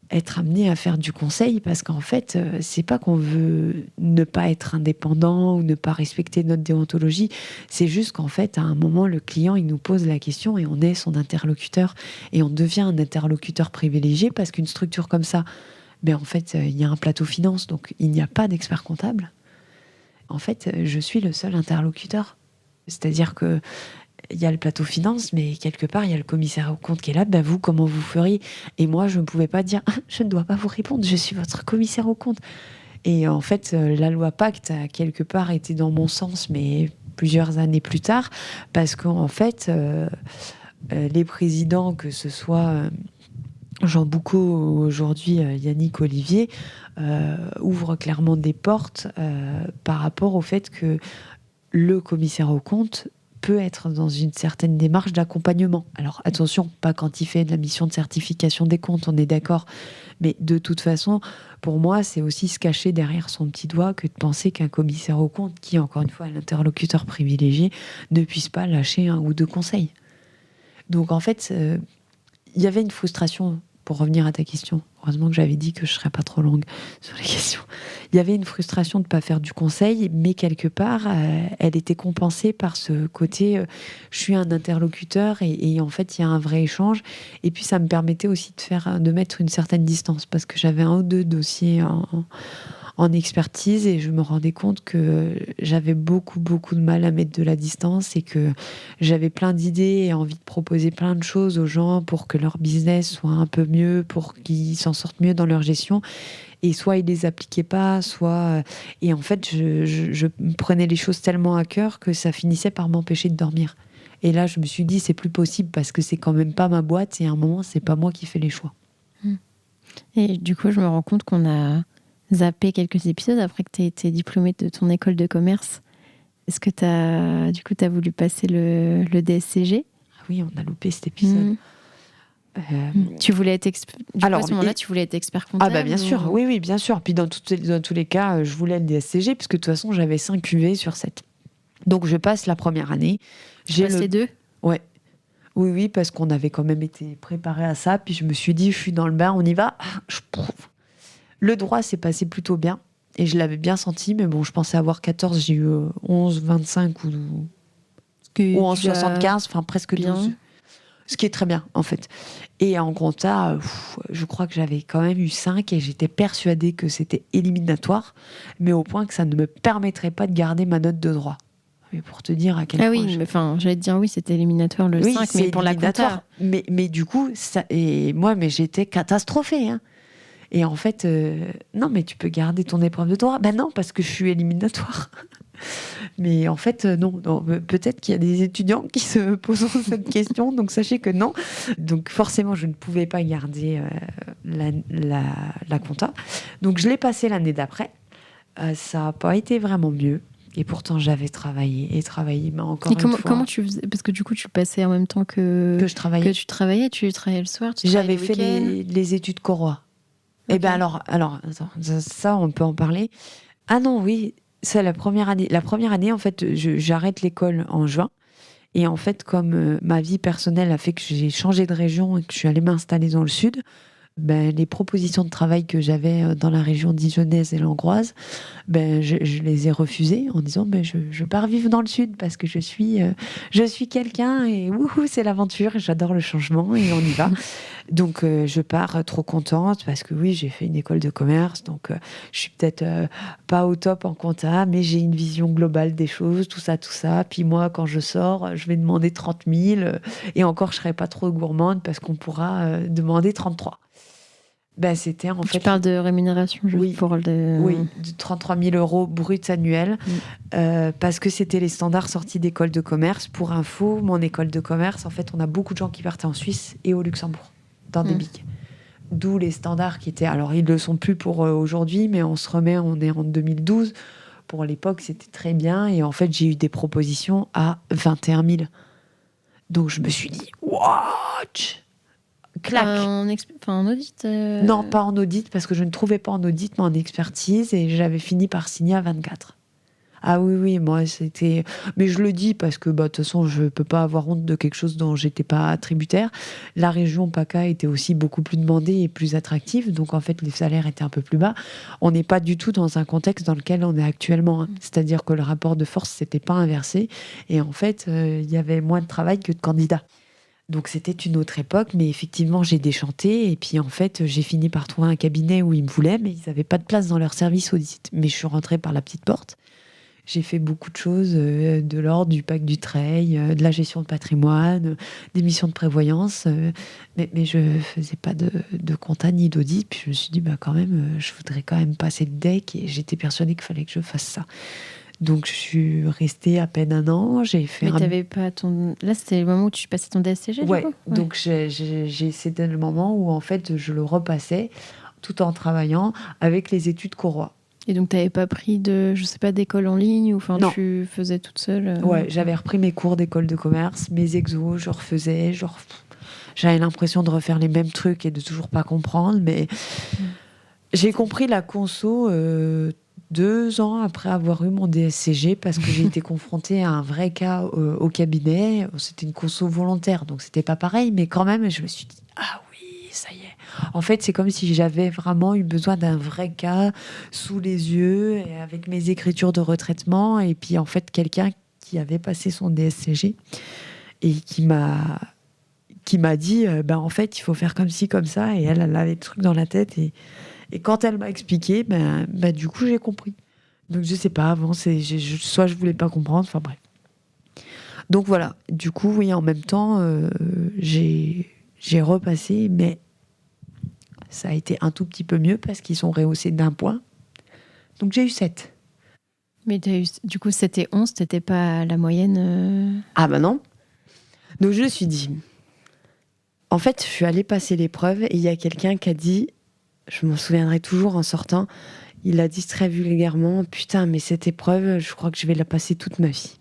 être amené à faire du conseil parce qu'en fait, c'est pas qu'on veut ne pas être indépendant ou ne pas respecter notre déontologie, c'est juste qu'en fait, à un moment, le client, il nous pose la question et on est son interlocuteur et on devient un interlocuteur privilégié parce qu'une structure comme ça, en fait, il y a un plateau finance, donc il n'y a pas d'expert comptable. En fait, je suis le seul interlocuteur. C'est-à-dire que il y a le plateau finance, mais quelque part, il y a le commissaire aux comptes qui est là. Vous, comment vous feriez ? Et moi, je ne pouvais pas dire « Je ne dois pas vous répondre, je suis votre commissaire aux comptes ». Et en fait, la loi Pacte a quelque part été dans mon sens, mais plusieurs années plus tard, parce qu'en fait, les présidents, que ce soit Jean Boucaud ou aujourd'hui Yannick Olivier, ouvrent clairement des portes par rapport au fait que le commissaire aux comptes peut être dans une certaine démarche d'accompagnement. Alors attention, pas quand il fait de la mission de certification des comptes, on est d'accord. Mais de toute façon, pour moi, c'est aussi se cacher derrière son petit doigt que de penser qu'un commissaire aux comptes, qui encore une fois est l'interlocuteur privilégié, ne puisse pas lâcher un ou deux conseils. Donc en fait, il y avait une frustration, pour revenir à ta question. Heureusement que j'avais dit que je ne serais pas trop longue sur les questions. Il y avait une frustration de ne pas faire du conseil, mais quelque part, elle était compensée par ce côté je suis un interlocuteur et en fait, il y a un vrai échange. Et puis, ça me permettait aussi de mettre une certaine distance parce que j'avais un ou deux dossiers en expertise et je me rendais compte que j'avais beaucoup de mal à mettre de la distance et que j'avais plein d'idées et envie de proposer plein de choses aux gens pour que leur business soit un peu mieux, pour qu'ils s'en sortent mieux dans leur gestion. Et soit ils les appliquaient pas, soit... Et en fait, je prenais les choses tellement à cœur que ça finissait par m'empêcher de dormir. Et là, je me suis dit, c'est plus possible parce que c'est quand même pas ma boîte et à un moment, c'est pas moi qui fais les choix. Et du coup, je me rends compte qu'on a zappé quelques épisodes après que tu aies été diplômée de ton école de commerce. Est-ce que tu as voulu passer le DSCG ? Ah oui, on a loupé cet épisode. Tu voulais être à ce moment-là, tu voulais être expert comptable. Bien sûr, oui, bien sûr. Puis dans tous les cas, je voulais le DSCG puisque de toute façon, j'avais 5 UV sur 7. Donc je passe la première année. Tu passes les deux ? Ouais. Oui, parce qu'on avait quand même été préparé à ça. Puis je me suis dit, je suis dans le bain, on y va. Je prouve. Le droit s'est passé plutôt bien et je l'avais bien senti, mais bon, je pensais avoir 14, j'ai eu 11, 25 ou 11, 75, enfin presque 12. Ce qui est très bien, en fait. Et en compta, je crois que j'avais quand même eu 5 et j'étais persuadée que c'était éliminatoire, mais au point que ça ne me permettrait pas de garder ma note de droit. Mais pour te dire à quel point... oui, j'allais te dire oui, c'était éliminatoire le 5, mais pour la compta. Mais du coup, mais j'étais catastrophée, hein. Et en fait, non, mais tu peux garder ton épreuve de droit. Non, parce que je suis éliminatoire. Mais en fait, non. Peut-être qu'il y a des étudiants qui se posent cette question, donc sachez que non. Donc forcément, je ne pouvais pas garder la compta. Donc je l'ai passé l'année d'après. Ça n'a pas été vraiment mieux. Et pourtant, j'avais travaillé, mais encore une fois. Comment tu faisais ? Parce que du coup, tu passais en même temps que je travaillais. Tu travaillais le soir, J'avais fait les études Corois. Okay. Eh bien alors, attends, ça, on peut en parler. Ah non, oui, c'est la première année. La première année, en fait, j'arrête l'école en juin. Et en fait, comme ma vie personnelle a fait que j'ai changé de région et que je suis allée m'installer dans le sud, les propositions de travail que j'avais dans la région dijonnaise et langroise, je les ai refusées en disant je pars vivre dans le sud parce que je suis quelqu'un et wouhou, c'est l'aventure et j'adore le changement et on y va. Donc je pars trop contente parce que oui, j'ai fait une école de commerce, donc je suis peut-être pas au top en compta, mais j'ai une vision globale des choses, tout ça. Puis moi, quand je sors, je vais demander 30 000 et encore, je serai pas trop gourmande parce qu'on pourra demander 33. C'était en fait... Tu parles de rémunération juste oui, pour le... Oui, de 33 000 euros bruts annuels, parce que c'était les standards sortis d'école de commerce. Pour info, mon école de commerce, en fait, on a beaucoup de gens qui partaient en Suisse et au Luxembourg, dans des BIC. D'où les standards qui étaient... Alors, ils ne le sont plus pour aujourd'hui, mais on est en 2012. Pour l'époque, c'était très bien. Et en fait, j'ai eu des propositions à 21 000. Donc, je me suis dit, what? Clac. En audit Non, pas en audit, parce que je ne trouvais pas en audit, mais en expertise, et j'avais fini par signer à 24. Ah oui, moi, c'était... Mais je le dis parce que, de toute façon, je ne peux pas avoir honte de quelque chose dont je n'étais pas tributaire. La région PACA était aussi beaucoup plus demandée et plus attractive, donc en fait, les salaires étaient un peu plus bas. On n'est pas du tout dans un contexte dans lequel on est actuellement. C'est-à-dire que le rapport de force ne s'était pas inversé, et en fait, il y avait moins de travail que de candidats. Donc c'était une autre époque, mais effectivement j'ai déchanté et puis en fait j'ai fini par trouver un cabinet où ils me voulaient, mais ils n'avaient pas de place dans leur service audit. Mais je suis rentrée par la petite porte. J'ai fait beaucoup de choses, de l'ordre du pacte du Treil, de la gestion de patrimoine, des missions de prévoyance, mais je faisais pas de compta ni d'audit. Puis je me suis dit quand même, je voudrais quand même passer le DEC et j'étais persuadée qu'il fallait que je fasse ça. Donc, je suis restée à peine 1 an. J'ai fait Mais t'avais pas ton... Là, c'était le moment où tu passais ton DSCG, ouais, du coup ? Donc c'était le moment où, en fait, je le repassais tout en travaillant avec les études Corois. Et donc, t'avais pas pris d'école en ligne ou tu faisais toute seule Ouais, j'avais repris mes cours d'école de commerce, mes exos, je refaisais. J'avais l'impression de refaire les mêmes trucs et de toujours pas comprendre, mais j'ai compris la conso 2 ans après avoir eu mon DSCG parce que j'ai été confrontée à un vrai cas au cabinet. C'était une conso volontaire, donc c'était pas pareil, mais quand même, je me suis dit, ah oui, ça y est. En fait, c'est comme si j'avais vraiment eu besoin d'un vrai cas sous les yeux, et avec mes écritures de retraitement, et puis en fait, quelqu'un qui avait passé son DSCG et qui m'a dit, en fait, il faut faire comme ci, comme ça, et elle avait le truc dans la tête, et quand elle m'a expliqué, du coup, j'ai compris. Donc, je sais pas, avant, soit je voulais pas comprendre, enfin bref. Donc voilà, du coup, oui, en même temps, j'ai repassé, mais ça a été un tout petit peu mieux parce qu'ils sont rehaussés d'1 point. Donc, j'ai eu 7. Mais du coup, 7 et 11, t'étais pas la moyenne Ah non. Donc, je me suis dit... En fait, je suis allée passer l'épreuve et il y a quelqu'un qui a dit... Je m'en souviendrai toujours en sortant. Il a dit très vulgairement, putain, mais cette épreuve, je crois que je vais la passer toute ma vie.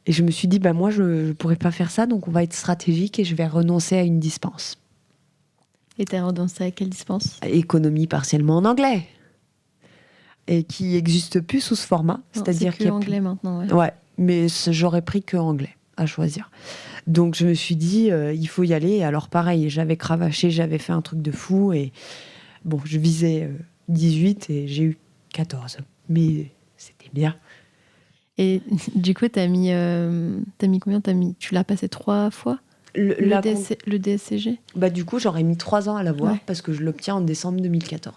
Et je me suis dit, moi, je ne pourrais pas faire ça, donc on va être stratégique et je vais renoncer à une dispense. Et t'as renoncé à quelle dispense ? Économie partiellement en anglais. Et qui n'existe plus sous ce format. C'est-à-dire qu'il y a anglais maintenant. Ouais, mais j'aurais pris que anglais à choisir. Donc je me suis dit, il faut y aller. Alors pareil, j'avais cravaché, j'avais fait un truc de fou et... Bon, je visais 18 et j'ai eu 14. Mais c'était bien. Et du coup, t'as mis combien ? Tu l'as passé 3 fois le DSCG ? Du coup, j'aurais mis 3 ans à l'avoir parce que je l'obtiens en décembre 2014.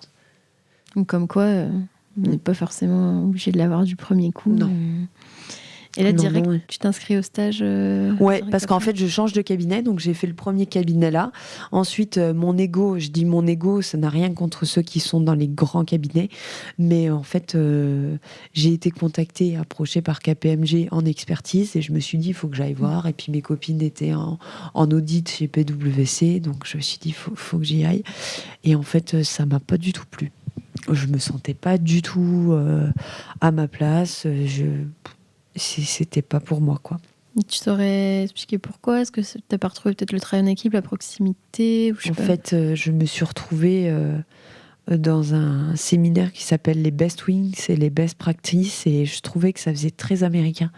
Donc comme quoi, on n'est pas forcément obligé de l'avoir du premier coup. Non. Et là, direct, tu t'inscris au stage Ouais, parce qu'en fait, je change de cabinet, donc j'ai fait le premier cabinet là. Ensuite, mon ego, ça n'a rien contre ceux qui sont dans les grands cabinets, mais en fait, j'ai été contactée et approchée par KPMG en expertise, et je me suis dit, il faut que j'aille voir. Et puis mes copines étaient en audit chez PwC, donc je me suis dit, il faut que j'y aille. Et en fait, ça m'a pas du tout plu. Je me sentais pas du tout à ma place. C'était pas pour moi, quoi. Tu saurais expliquer pourquoi ? Est-ce que t'as pas retrouvé peut-être le travail en équipe, la proximité ou je sais pas. Fait, je me suis retrouvée dans un séminaire qui s'appelle les Best Wings et les Best Practices, et je trouvais que ça faisait très américain.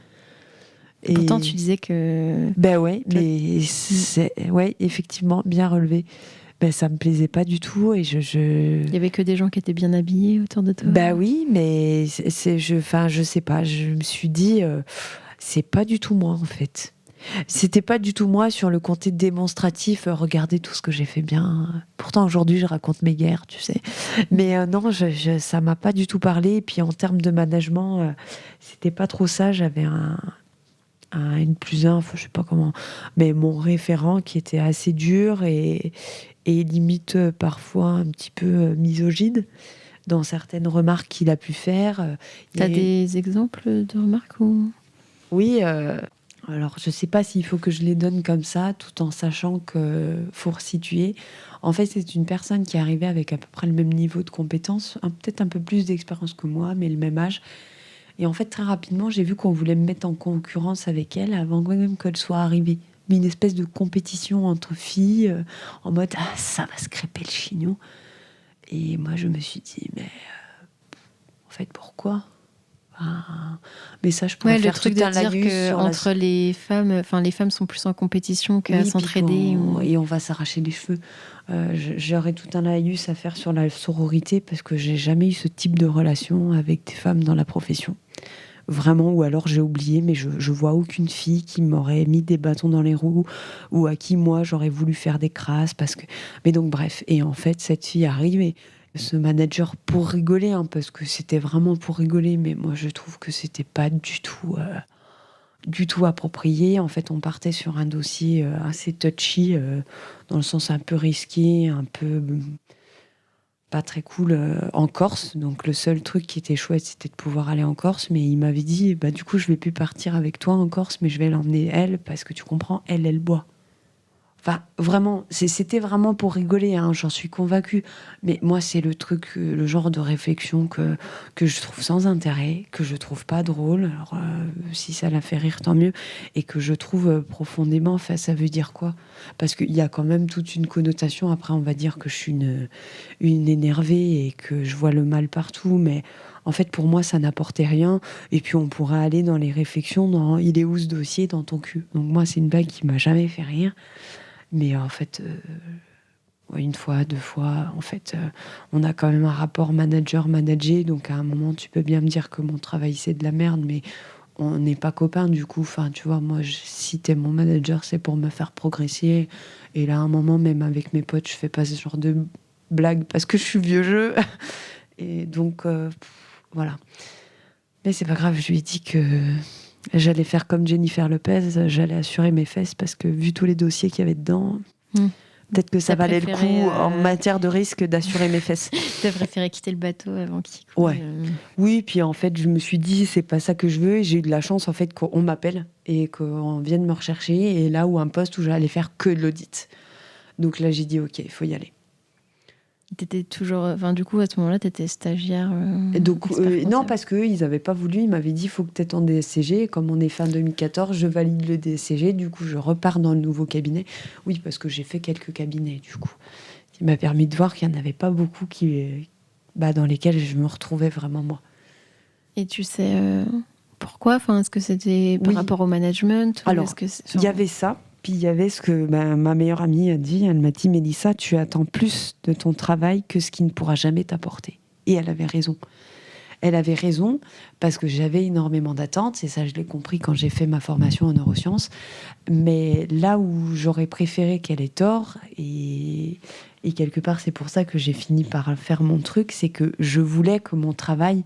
Et pourtant, tu disais que... Ben ouais, mais c'est ouais, effectivement, bien relevé. Ben ça me plaisait pas du tout et Il y avait que des gens qui étaient bien habillés autour de toi. Ben oui, mais je sais pas, je me suis dit c'est pas du tout moi en fait. C'était pas du tout moi sur le côté démonstratif, regardez tout ce que j'ai fait bien. Pourtant aujourd'hui je raconte mes guerres, tu sais. Mais non, ça m'a pas du tout parlé. Et puis en termes de management, c'était pas trop ça. J'avais un N+1, enfin, je sais pas comment, mais mon référent qui était assez dur et limite parfois un petit peu misogyne dans certaines remarques qu'il a pu faire. T'as des exemples de remarques ou... Oui, alors je sais pas s'il faut que je les donne comme ça, tout en sachant que faut resituer. En fait, c'est une personne qui est arrivée avec à peu près le même niveau de compétences, peut-être un peu plus d'expérience que moi, mais le même âge. Et en fait, très rapidement, j'ai vu qu'on voulait me mettre en concurrence avec elle avant même qu'elle soit arrivée. Mais une espèce de compétition entre filles, en mode « Ah, ça va se crêper le chignon ». Et moi, je me suis dit « Mais en fait, pourquoi ?» Mais ça, je pourrais le faire truc tout de un dire laïus que sur entre les femmes, enfin les femmes sont plus en compétition qu'à Oui, s'entraider. et on va s'arracher les cheveux. J'aurais tout un laïus à faire sur la sororité parce que j'ai jamais eu ce type de relation avec des femmes dans la profession. Vraiment, ou alors j'ai oublié, mais je vois aucune fille qui m'aurait mis des bâtons dans les roues ou à qui moi j'aurais voulu faire des crasses parce que. Mais donc bref, et en fait cette fille arrive et ce manager pour rigoler, hein, parce que c'était vraiment pour rigoler, mais moi je trouve que c'était pas du tout approprié. En fait, on partait sur un dossier assez touchy, dans le sens un peu risqué, un peu pas très cool, en Corse. Donc le seul truc qui était chouette, c'était de pouvoir aller en Corse. Mais il m'avait dit, bah du coup, je vais plus partir avec toi en Corse, mais je vais l'emmener elle, parce que tu comprends, elle boit. Enfin, vraiment, c'était vraiment pour rigoler, hein, j'en suis convaincue. Mais moi, c'est le truc, le genre de réflexion que je trouve sans intérêt, que je trouve pas drôle. Alors, si ça la fait rire, tant mieux. Et que je trouve profondément, enfin, ça veut dire quoi? Parce qu'il y a quand même toute une connotation. Après, on va dire que je suis une énervée et que je vois le mal partout. Mais en fait, pour moi, ça n'apportait rien. Et puis, on pourrait aller dans les réflexions, dans il est où ce dossier dans ton cul? Donc, moi, c'est une blague qui m'a jamais fait rire. Mais en fait, une fois, deux fois, en fait, on a quand même un rapport manager-managé. Donc à un moment, tu peux bien me dire que mon travail, c'est de la merde, mais on n'est pas copains du coup. Enfin, tu vois, moi, si t'es mon manager, c'est pour me faire progresser. Et là, à un moment, même avec mes potes, je fais pas ce genre de blagues parce que je suis vieux jeu. Et donc, voilà. Mais c'est pas grave, je lui ai dit que j'allais faire comme Jennifer Lopez, j'allais assurer mes fesses parce que vu tous les dossiers qu'il y avait dedans, peut-être que ça valait le coup en matière de risque d'assurer mes fesses. Tu préféré quitter le bateau avant qu'il coule. Ouais. Oui, puis en fait, je me suis dit, c'est pas ça que je veux. Et j'ai eu de la chance en fait qu'on m'appelle et qu'on vienne me rechercher. Et là où un poste où j'allais faire que de l'audit. Donc là, j'ai dit, ok, il faut y aller. T'étais toujours, enfin du coup à ce moment-là, t'étais stagiaire. Donc non, parce qu'eux, ils n'avaient pas voulu. Ils m'avaient dit, il faut que tu aies ton DSCG. Comme on est fin 2014, je valide le DSCG. Du coup, je repars dans le nouveau cabinet. Oui, parce que j'ai fait quelques cabinets, du coup. Il m'a permis de voir qu'il n'y en avait pas beaucoup dans lesquels je me retrouvais vraiment moi. Et tu sais pourquoi? Enfin, est-ce que c'était par rapport au management ou Alors, il y avait ça. Puis il y avait ce que ma meilleure amie a dit. Elle m'a dit, Mélissa, tu attends plus de ton travail que ce qui ne pourra jamais t'apporter. Et elle avait raison. Elle avait raison parce que j'avais énormément d'attentes. Et ça, je l'ai compris quand j'ai fait ma formation en neurosciences. Mais là où j'aurais préféré qu'elle ait tort, et quelque part, c'est pour ça que j'ai fini par faire mon truc, c'est que je voulais que mon travail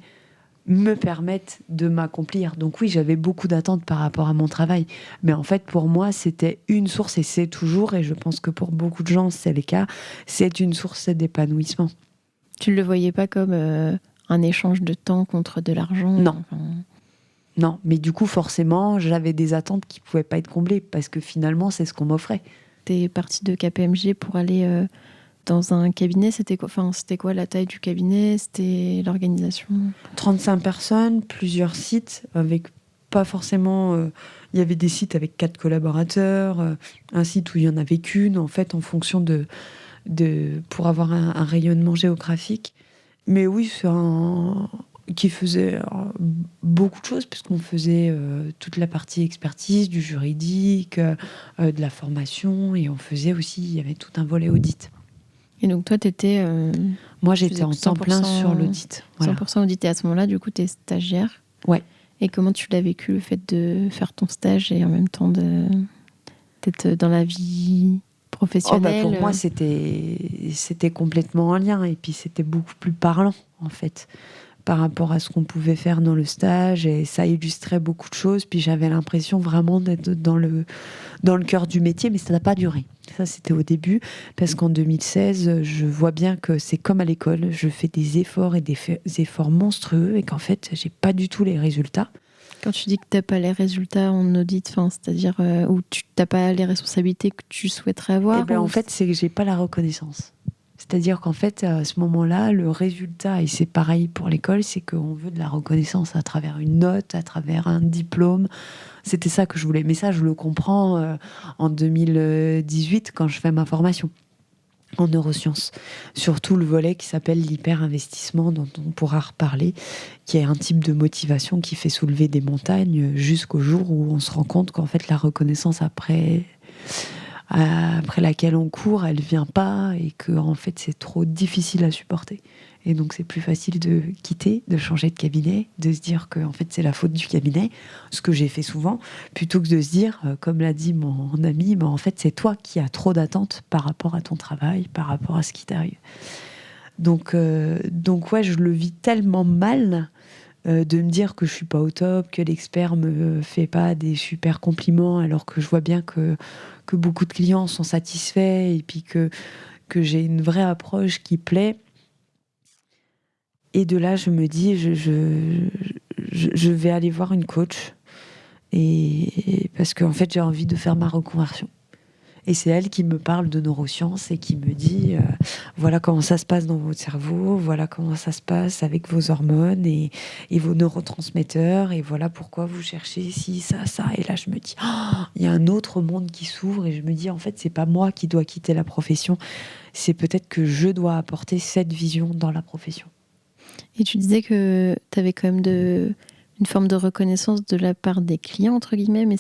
me permettent de m'accomplir. Donc oui, j'avais beaucoup d'attentes par rapport à mon travail. Mais en fait, pour moi, c'était une source, et c'est toujours, et je pense que pour beaucoup de gens, c'est le cas, c'est une source d'épanouissement. Tu ne le voyais pas comme un échange de temps contre de l'argent? Non. Non, mais du coup, forcément, j'avais des attentes qui ne pouvaient pas être comblées, parce que finalement, c'est ce qu'on m'offrait. T'es partie de KPMG pour aller... dans un cabinet, c'était quoi la taille du cabinet? C'était l'organisation? 35 personnes, plusieurs sites, avec pas forcément... il y avait des sites avec 4 collaborateurs, un site où il n'y en avait qu'une, en fait, en fonction pour avoir un rayonnement géographique. Mais oui, qui faisait beaucoup de choses, puisqu'on faisait toute la partie expertise, du juridique, de la formation, et on faisait aussi, il y avait tout un volet audit. Et donc toi, Moi, j'étais en temps plein sur l'audit. Voilà. 100% audit. Et à ce moment-là, du coup, tu es stagiaire. Ouais. Et comment tu l'as vécu, le fait de faire ton stage et en même temps d'être dans la vie professionnelle? Pour moi, c'était complètement en lien. Et puis, c'était beaucoup plus parlant, en fait, par rapport à ce qu'on pouvait faire dans le stage. Et ça illustrait beaucoup de choses. Puis, j'avais l'impression vraiment d'être dans le cœur du métier. Mais ça n'a pas duré. Ça, c'était au début. Parce qu'en 2016, je vois bien que c'est comme à l'école. Je fais des efforts et des efforts monstrueux. Et qu'en fait, j'ai pas du tout les résultats. Quand tu dis que tu n'as pas les résultats en audit, c'est-à-dire où tu n'as pas les responsabilités que tu souhaiterais avoir, en fait, c'est que j'ai pas la reconnaissance. C'est-à-dire qu'en fait, à ce moment-là, le résultat, et c'est pareil pour l'école, c'est qu'on veut de la reconnaissance à travers une note, à travers un diplôme. C'était ça que je voulais. Mais ça, je le comprends en 2018 quand je fais ma formation en neurosciences. Surtout le volet qui s'appelle l'hyper-investissement, dont on pourra reparler, qui est un type de motivation qui fait soulever des montagnes jusqu'au jour où on se rend compte qu'en fait la reconnaissance après laquelle on court, elle vient pas, et que en fait c'est trop difficile à supporter. Et donc c'est plus facile de quitter, de changer de cabinet, de se dire que en fait c'est la faute du cabinet, ce que j'ai fait souvent, plutôt que de se dire, comme l'a dit mon ami, en fait c'est toi qui as trop d'attentes par rapport à ton travail, par rapport à ce qui t'arrive. Donc ouais, je le vis tellement mal de me dire que je suis pas au top, que l'expert me fait pas des super compliments, alors que je vois bien que beaucoup de clients sont satisfaits, et puis que j'ai une vraie approche qui plaît. Et de là, je me dis, je vais aller voir une coach, et parce qu'en fait, j'ai envie de faire ma reconversion. Et c'est elle qui me parle de neurosciences et qui me dit voilà comment ça se passe dans votre cerveau, voilà comment ça se passe avec vos hormones et vos neurotransmetteurs, et voilà pourquoi vous cherchez ci, ça, ça. Et là, je me dis il y a un autre monde qui s'ouvre, et je me dis en fait, c'est pas moi qui dois quitter la profession, c'est peut-être que je dois apporter cette vision dans la profession. Et tu disais que tu avais quand même une forme de reconnaissance de la part des clients, entre guillemets, mais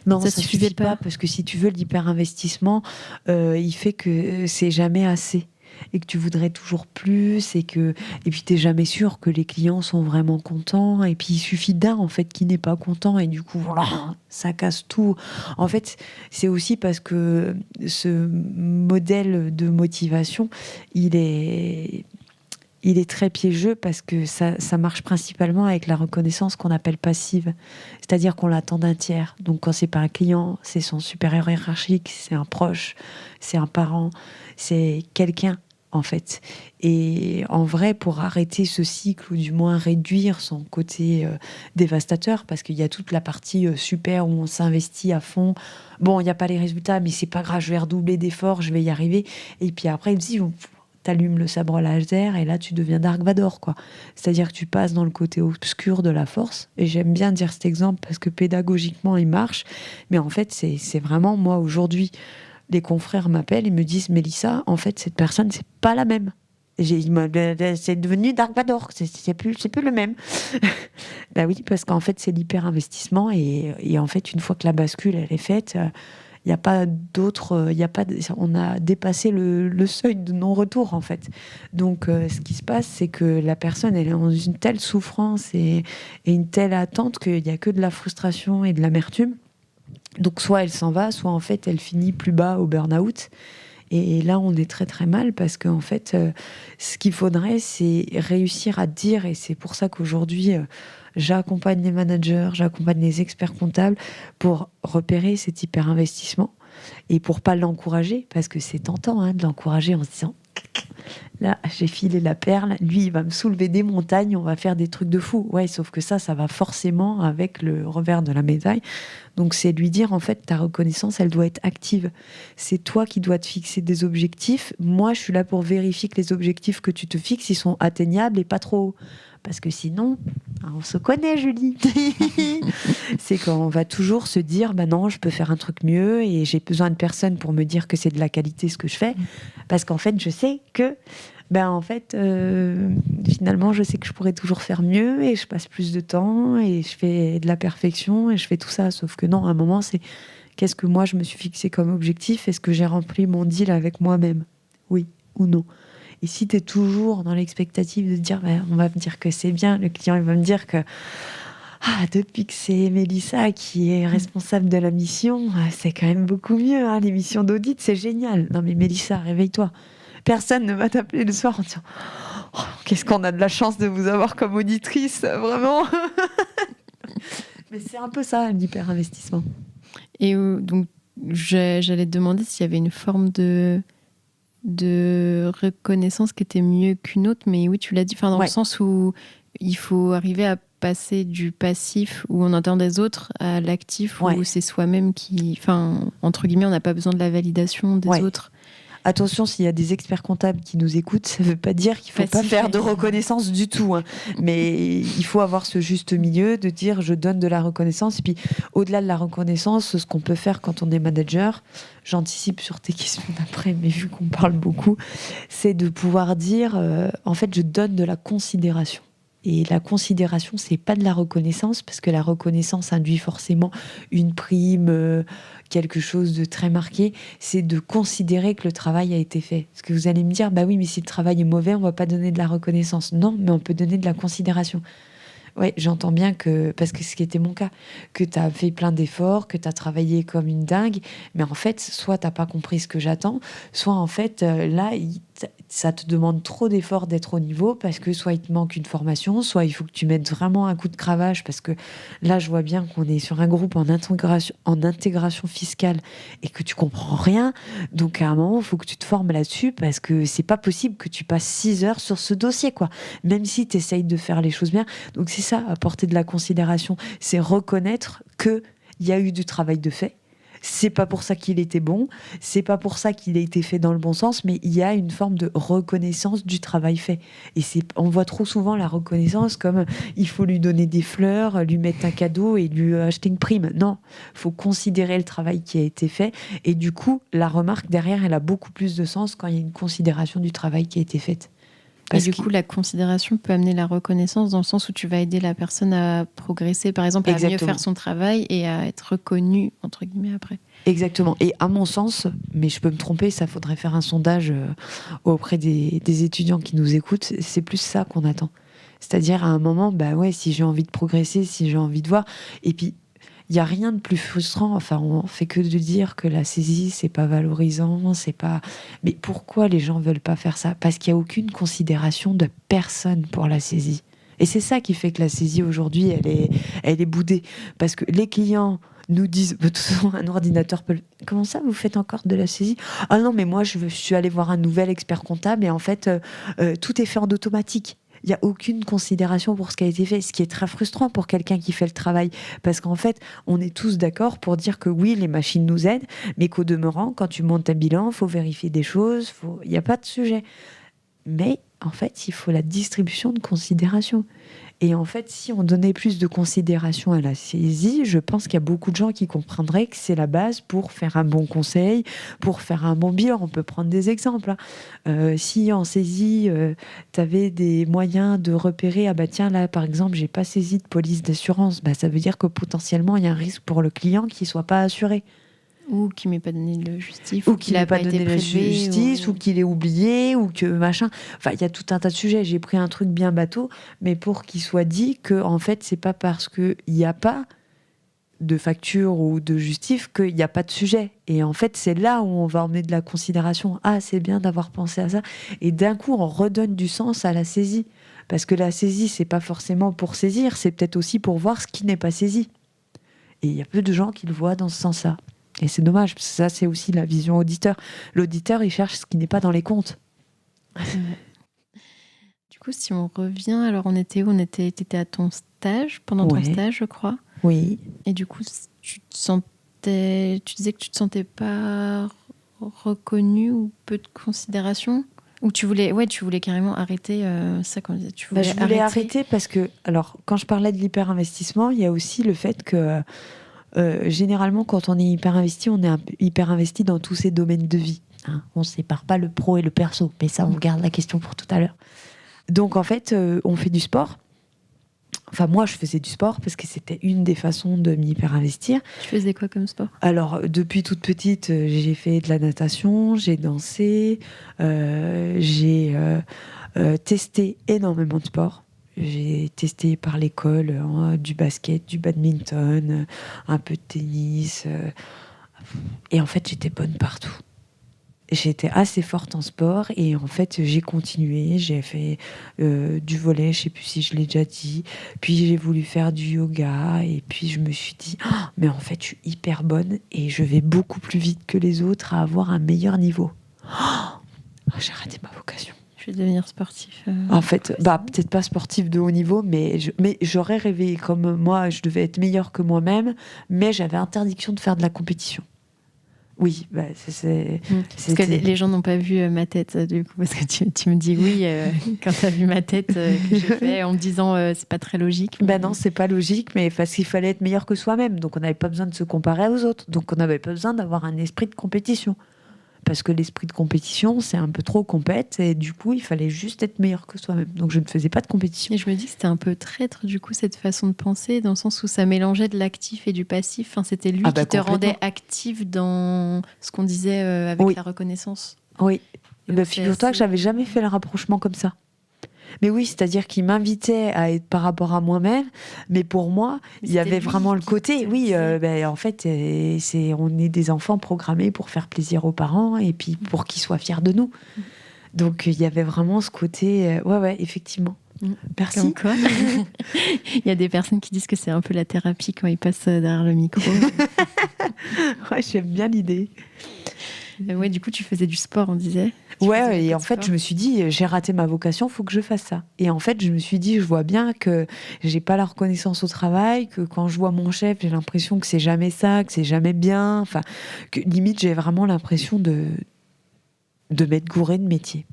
non, ça suffit pas, parce que si tu veux, l'hyper-investissement, il fait que c'est jamais assez, et que tu voudrais toujours plus, et puis t'es jamais sûr que les clients sont vraiment contents, et puis il suffit d'un en fait qui n'est pas content, et du coup voilà, ça casse tout. En fait, c'est aussi parce que ce modèle de motivation, il est très piégeux, parce que ça marche principalement avec la reconnaissance qu'on appelle passive. C'est-à-dire qu'on l'attend d'un tiers. Donc quand c'est pas un client, c'est son supérieur hiérarchique, c'est un proche, c'est un parent, c'est quelqu'un, en fait. Et en vrai, pour arrêter ce cycle, ou du moins réduire son côté dévastateur, parce qu'il y a toute la partie super où on s'investit à fond. Bon, il n'y a pas les résultats, mais c'est pas grave, je vais redoubler d'efforts, je vais y arriver. Et puis après, il me dit... t'allumes le sabre laser, et là tu deviens Dark Vador, quoi. C'est-à-dire que tu passes dans le côté obscur de la force, et j'aime bien dire cet exemple parce que pédagogiquement il marche, mais en fait c'est vraiment, moi aujourd'hui, les confrères m'appellent et me disent Mélissa, en fait cette personne c'est pas la même. C'est devenu Dark Vador, c'est plus le même. Bah oui, parce qu'en fait c'est l'hyper-investissement, et en fait une fois que la bascule elle est faite, il n'y a pas d'autre, on a dépassé le seuil de non-retour, en fait. Donc, ce qui se passe, c'est que la personne, elle est dans une telle souffrance et une telle attente qu'il n'y a que de la frustration et de l'amertume. Donc, soit elle s'en va, soit en fait, elle finit plus bas au burn-out. Et là, on est très très mal, parce qu'en fait, ce qu'il faudrait, c'est réussir à dire, et c'est pour ça qu'aujourd'hui, j'accompagne les managers, j'accompagne les experts comptables pour repérer cet hyper-investissement, et pour pas l'encourager, parce que c'est tentant de l'encourager en se disant là, j'ai filé la perle, lui, il va me soulever des montagnes, on va faire des trucs de fou. Ouais, sauf que ça va forcément avec le revers de la médaille. Donc, c'est lui dire, en fait, ta reconnaissance, elle doit être active. C'est toi qui dois te fixer des objectifs. Moi, je suis là pour vérifier que les objectifs que tu te fixes, ils sont atteignables et pas trop hauts. Parce que sinon, on se connaît, Julie. C'est qu'on va toujours se dire, bah non, je peux faire un truc mieux, et j'ai besoin de personne pour me dire que c'est de la qualité ce que je fais. Parce qu'en fait, je sais que En fait, finalement, je sais que je pourrais toujours faire mieux et je passe plus de temps et je fais de la perfection et je fais tout ça. Sauf que non, à un moment, c'est qu'est-ce que moi je me suis fixé comme objectif? Est-ce que j'ai rempli mon deal avec moi-même? Oui ou non? Et si tu es toujours dans l'expectative de dire, on va me dire que c'est bien, le client il va me dire que depuis que c'est Mélissa qui est responsable de la mission, c'est quand même beaucoup mieux. Hein, les missions d'audit, c'est génial. Non mais Mélissa, réveille-toi. Personne ne va t'appeler le soir en disant qu'est-ce qu'on a de la chance de vous avoir comme auditrice, vraiment. Mais c'est un peu ça, l'hyper-investissement. Et donc, j'allais te demander s'il y avait une forme de reconnaissance qui était mieux qu'une autre, mais oui, tu l'as dit, dans le sens où il faut arriver à passer du passif où on entend des autres à l'actif où c'est soi-même qui, entre guillemets, on n'a pas besoin de la validation des autres. Attention, s'il y a des experts comptables qui nous écoutent, ça ne veut pas dire qu'il ne faut pas faire de reconnaissance du tout. Hein. Mais il faut avoir ce juste milieu de dire je donne de la reconnaissance. Et puis, au-delà de la reconnaissance, ce qu'on peut faire quand on est manager, j'anticipe sur tes questions d'après, mais vu qu'on parle beaucoup, c'est de pouvoir dire en fait, je donne de la considération. Et la considération, c'est pas de la reconnaissance, parce que la reconnaissance induit forcément une prime, quelque chose de très marqué. C'est de considérer que le travail a été fait. Parce que vous allez me dire, oui, mais si le travail est mauvais, on va pas donner de la reconnaissance. Non, mais on peut donner de la considération. Oui, j'entends bien que, parce que ce qui était mon cas, que tu as fait plein d'efforts, que tu as travaillé comme une dingue, mais en fait, soit tu n'as pas compris ce que j'attends, soit en fait, là, ça te demande trop d'efforts d'être au niveau, parce que soit il te manque une formation, soit il faut que tu mettes vraiment un coup de cravache, parce que là, je vois bien qu'on est sur un groupe en intégration fiscale et que tu comprends rien. Donc, à un moment, il faut que tu te formes là-dessus, parce que c'est pas possible que tu passes 6 heures sur ce dossier, quoi. Même si tu essayes de faire les choses bien. Donc, c'est ça, apporter de la considération. C'est reconnaître qu'il y a eu du travail de fait. C'est pas pour ça qu'il était bon, c'est pas pour ça qu'il a été fait dans le bon sens, mais il y a une forme de reconnaissance du travail fait. Et on voit trop souvent la reconnaissance comme il faut lui donner des fleurs, lui mettre un cadeau et lui acheter une prime. Non, il faut considérer le travail qui a été fait. Et du coup, la remarque derrière, elle a beaucoup plus de sens quand il y a une considération du travail qui a été fait. Et du coup, la considération peut amener la reconnaissance dans le sens où tu vas aider la personne à progresser, par exemple, à mieux faire son travail et à être reconnue, entre guillemets, après. Exactement. Et à mon sens, mais je peux me tromper, ça faudrait faire un sondage auprès des étudiants qui nous écoutent, c'est plus ça qu'on attend. C'est-à-dire, à un moment, si j'ai envie de progresser, si j'ai envie de voir, et puis, il n'y a rien de plus frustrant. Enfin, on fait que de dire que la saisie, c'est pas valorisant, c'est pas. Mais pourquoi les gens veulent pas faire ça? Parce qu'il n'y a aucune considération de personne pour la saisie. Et c'est ça qui fait que la saisie aujourd'hui, elle est boudée. Parce que les clients nous disent, de toute façon, un ordinateur peut. Comment ça, vous faites encore de la saisie? Ah non, mais moi, je suis allée voir un nouvel expert comptable et en fait, tout est fait en automatique. Il n'y a aucune considération pour ce qui a été fait, ce qui est très frustrant pour quelqu'un qui fait le travail. Parce qu'en fait, on est tous d'accord pour dire que oui, les machines nous aident, mais qu'au demeurant, quand tu montes un bilan, il faut vérifier des choses, il n'y a pas de sujet. Mais en fait, il faut la distribution de considération. Et en fait, si on donnait plus de considération à la saisie, je pense qu'il y a beaucoup de gens qui comprendraient que c'est la base pour faire un bon conseil, pour faire un bon bilan. On peut prendre des exemples. Si en saisie, tu avais des moyens de repérer, tiens, là, par exemple, j'ai pas saisi de police d'assurance, ça veut dire que potentiellement, il y a un risque pour le client qu'il soit pas assuré. Ou qu'il m'ait pas donné le justif, ou qu'il n'a pas donné la justice, ou qu'il ait oublié, ou que machin. Enfin, il y a tout un tas de sujets. J'ai pris un truc bien bateau, mais pour qu'il soit dit que, en fait, c'est pas parce qu'il n'y a pas de facture ou de justif qu'il n'y a pas de sujet. Et en fait, c'est là où on va emmener de la considération. Ah, c'est bien d'avoir pensé à ça. Et d'un coup, on redonne du sens à la saisie. Parce que la saisie, c'est pas forcément pour saisir, c'est peut-être aussi pour voir ce qui n'est pas saisi. Et il y a peu de gens qui le voient dans ce sens-là. Et c'est dommage, parce que ça, c'est aussi la vision auditeur. L'auditeur, il cherche ce qui n'est pas dans les comptes. Du coup, si on revient, alors on était où? T'étais à ton stage, pendant ton stage, je crois. Oui. Et du coup, tu disais que tu te sentais pas reconnue ou peu de considération? Ou tu voulais carrément arrêter ça, comme tu voulais je voulais arrêter parce que, alors, quand je parlais de l'hyper-investissement, il y a aussi le fait que généralement, quand on est hyper investi, on est hyper investi dans tous ces domaines de vie. Hein, on ne sépare pas le pro et le perso, mais ça, on garde la question pour tout à l'heure. Donc, en fait, on fait du sport. Enfin, moi, je faisais du sport parce que c'était une des façons de m'y hyper-investir. Tu faisais quoi comme sport ? Alors, depuis toute petite, j'ai fait de la natation, j'ai dansé, j'ai testé énormément de sports. J'ai testé par l'école du basket, du badminton, un peu de tennis. Et en fait, j'étais bonne partout. J'étais assez forte en sport et en fait j'ai continué, j'ai fait du volley, je sais plus si je l'ai déjà dit, puis j'ai voulu faire du yoga et puis je me suis dit mais en fait je suis hyper bonne et je vais beaucoup plus vite que les autres à avoir un meilleur niveau. J'ai raté ma vocation. Je vais devenir sportif. En fait, peut-être pas sportif de haut niveau, mais j'aurais rêvé comme moi, je devais être meilleure que moi-même, mais j'avais interdiction de faire de la compétition. Oui, parce que les gens n'ont pas vu ma tête, du coup, parce que tu me dis oui quand tu as vu ma tête que j'ai fait en me disant c'est pas très logique. Mais... non, c'est pas logique, mais parce qu'il fallait être meilleur que soi-même. Donc on n'avait pas besoin de se comparer aux autres. Donc on n'avait pas besoin d'avoir un esprit de compétition. Parce que l'esprit de compétition, c'est un peu trop compète, et du coup, il fallait juste être meilleur que soi-même. Donc, je ne faisais pas de compétition. Et je me dis que c'était un peu traître, du coup, cette façon de penser, dans le sens où ça mélangeait de l'actif et du passif. Enfin, c'était lui qui te rendait actif dans ce qu'on disait avec la reconnaissance. Oui. Figure-toi que j'avais jamais fait le rapprochement comme ça. Mais oui, c'est-à-dire qu'il m'invitait à être par rapport à moi-même, mais pour moi, il y avait vraiment le côté, en fait, on est des enfants programmés pour faire plaisir aux parents et puis pour qu'ils soient fiers de nous. Donc, il y avait vraiment ce côté, effectivement. Merci. Il y a des personnes qui disent que c'est un peu la thérapie quand ils passent derrière le micro. Ouais, j'aime bien l'idée. Ouais, du coup, tu faisais du sport, on disait. Ouais, et en fait, je me suis dit, j'ai raté ma vocation, faut que je fasse ça. Et en fait, je me suis dit, je vois bien que j'ai pas la reconnaissance au travail, que quand je vois mon chef, j'ai l'impression que c'est jamais ça, que c'est jamais bien. Enfin, que limite, j'ai vraiment l'impression de m'être gourée de métier.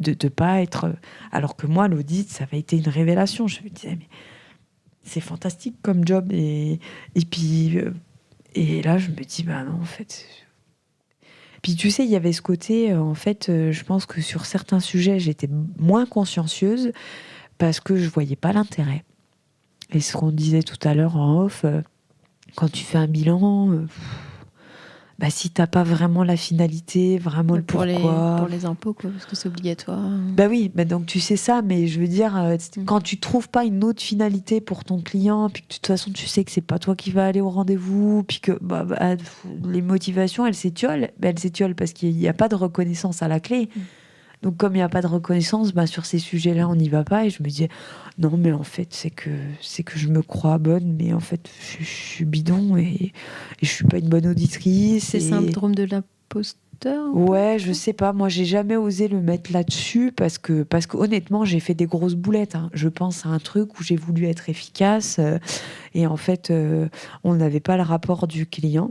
De pas être. Alors que moi, l'audit, ça avait été une révélation. Je me disais, mais c'est fantastique comme job. Et puis. Et là, je me dis, non, en fait. Puis tu sais, il y avait ce côté, en fait, je pense que sur certains sujets, j'étais moins consciencieuse parce que je voyais pas l'intérêt. Et ce qu'on disait tout à l'heure en off, quand tu fais un bilan, si t'as pas vraiment la finalité, vraiment le pourquoi... Pour les impôts, quoi, parce que c'est obligatoire. Oui, donc tu sais ça, mais je veux dire, quand tu trouves pas une autre finalité pour ton client, puis que de toute façon tu sais que c'est pas toi qui vas aller au rendez-vous, puis que les motivations, elles s'étiolent parce qu'il n'y a pas de reconnaissance à la clé. Donc comme il n'y a pas de reconnaissance, sur ces sujets-là, on n'y va pas. Et je me disais, non, mais en fait, c'est que je me crois bonne, mais en fait, je suis bidon et je suis pas une bonne auditrice. C'est syndrome de l'imposteur. Ouais, je sais pas. Moi, j'ai jamais osé le mettre là-dessus parce que honnêtement, j'ai fait des grosses boulettes. Hein. Je pense à un truc où j'ai voulu être efficace et en fait, on n'avait pas le rapport du client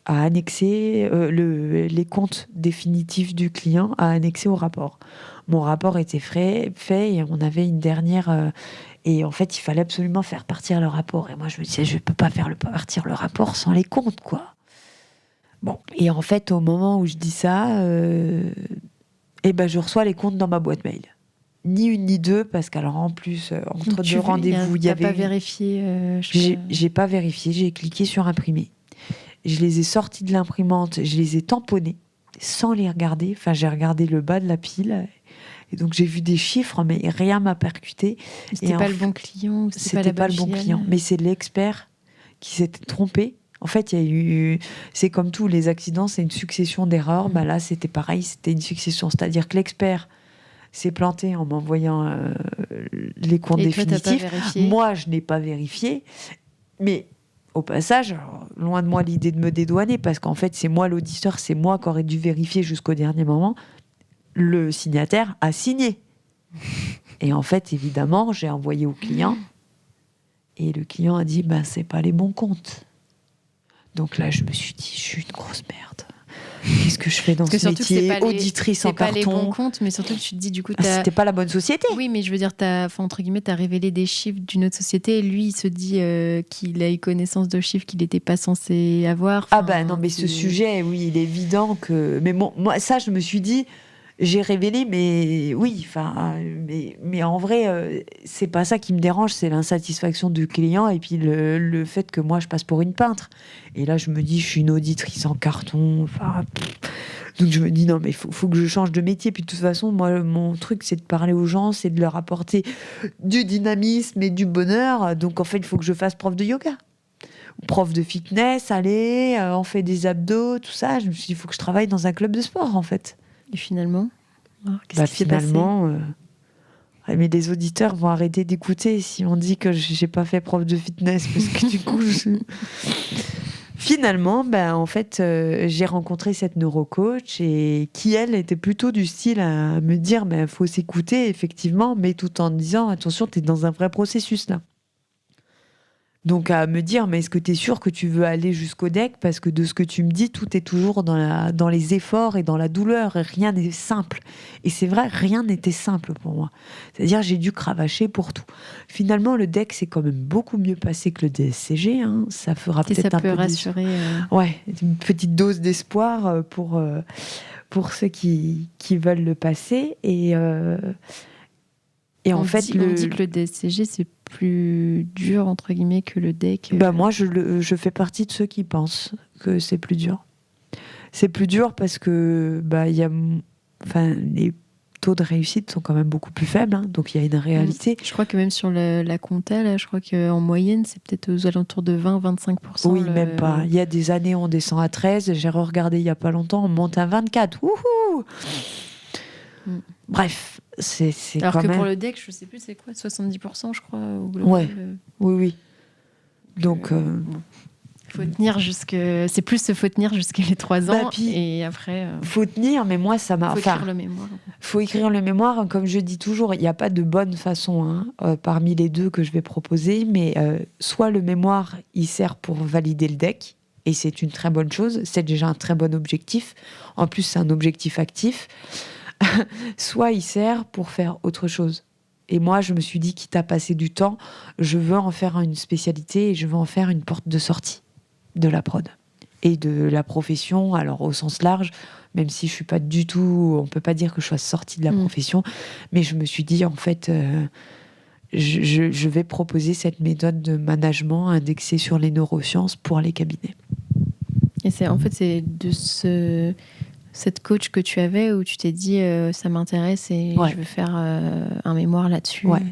à annexer les comptes définitifs du client à annexer au rapport. Mon rapport était fait et on avait une dernière... et en fait, il fallait absolument faire partir le rapport. Et moi, je me disais, je ne peux pas faire partir le rapport sans les comptes, quoi. Bon. Et en fait, au moment où je dis ça, je reçois les comptes dans ma boîte mail. Ni une ni deux, parce qu'alors en plus, entre deux rendez-vous, il y avait... T'as pas vérifié J'ai pas vérifié, j'ai cliqué sur imprimer. Je les ai sortis de l'imprimante, je les ai tamponnés sans les regarder. Enfin, j'ai regardé le bas de la pile et donc j'ai vu des chiffres, mais rien m'a percuté. C'était pas le bon client. C'était pas le bon client, mais c'est l'expert qui s'était trompé. En fait, il y a eu, c'est comme tous les accidents, c'est une succession d'erreurs. Là, c'était pareil, c'était une succession, c'est-à-dire que l'expert s'est planté en m'envoyant les comptes définitifs. Moi, je n'ai pas vérifié, mais au passage, loin de moi l'idée de me dédouaner, parce qu'en fait, c'est moi l'auditeur, c'est moi qui aurais dû vérifier jusqu'au dernier moment. Le signataire a signé. Et en fait, évidemment, j'ai envoyé au client. Et le client a dit, c'est pas les bons comptes. Donc là, je me suis dit, je suis une grosse merde. qu'est-ce que je fais dans ce métier, auditrice en carton. C'est pas les bons comptes, mais surtout que tu te dis du coup... C'était pas la bonne société. Oui, mais je veux dire, entre guillemets, t'as révélé des chiffres d'une autre société et lui, il se dit qu'il a eu connaissance de chiffres qu'il n'était pas censé avoir. Non, mais ce sujet, oui, il est évident que... Mais bon, moi, ça, je me suis dit... J'ai révélé, mais oui, mais en vrai, c'est pas ça qui me dérange, c'est l'insatisfaction du client et puis le fait que moi je passe pour une peintre. Et là, je me dis, je suis une auditrice en carton. Donc je me dis non, mais il faut que je change de métier. Puis de toute façon, moi, mon truc, c'est de parler aux gens, c'est de leur apporter du dynamisme et du bonheur. Donc en fait, il faut que je fasse prof de yoga, prof de fitness. Allez, on fait des abdos, tout ça. Je me suis dit, il faut que je travaille dans un club de sport, en fait. Et finalement, qu'est-ce qui s'est passé ? Mais les auditeurs vont arrêter d'écouter si on dit que j'ai pas fait prof de fitness, parce que du coup, finalement, en fait, j'ai rencontré cette neurocoach et qui, elle, était plutôt du style à me dire, faut s'écouter, effectivement, mais tout en disant, attention, t'es dans un vrai processus, là. Donc à me dire, mais est-ce que tu es sûr que tu veux aller jusqu'au DEC ? Parce que de ce que tu me dis, tout est toujours dans les efforts et dans la douleur, et rien n'est simple. Et c'est vrai, rien n'était simple pour moi. C'est-à-dire, j'ai dû cravacher pour tout. Finalement, le DEC, c'est quand même beaucoup mieux passé que le DSCG. Hein. Ça fera peut-être un peu... rassurer. Ouais, une petite dose d'espoir pour ceux qui veulent le passer. Et en fait, on dit que le DSCG, c'est plus dur, entre guillemets, que le DEC. Moi, je fais partie de ceux qui pensent que c'est plus dur. C'est plus dur parce que les taux de réussite sont quand même beaucoup plus faibles. Hein, donc, il y a une réalité. Je crois que même sur la compta, là, je crois qu'en moyenne, c'est peut-être aux alentours de 20-25%. Oui, même pas. Il y a des années, on descend à 13. J'ai regardé il n'y a pas longtemps, on monte à 24. Wouhou! Bref, c'est alors quand que même... pour le DEC, je sais plus, c'est quoi, 70%, je crois. Ouais. Oui. Donc, faut tenir faut tenir jusqu'à les 3 ans et après. Faut tenir, mais moi ça m'a. Faut écrire le mémoire. Faut écrire le mémoire, comme je dis toujours, il n'y a pas de bonne façon parmi les deux que je vais proposer, mais soit le mémoire il sert pour valider le DEC. Et c'est une très bonne chose, c'est déjà un très bon objectif. En plus, c'est un objectif actif. Soit il sert pour faire autre chose. Et moi, je me suis dit, quitte à passer du temps, je veux en faire une spécialité et je veux en faire une porte de sortie de la prod et de la profession, alors au sens large, même si je suis pas du tout... On peut pas dire que je sois sortie de la profession, mais je me suis dit, en fait... Je vais proposer cette méthode de management indexée sur les neurosciences pour les cabinets. Et c'est de cette coach que tu avais où tu t'es dit ça m'intéresse et je veux faire un mémoire là-dessus. Ouais.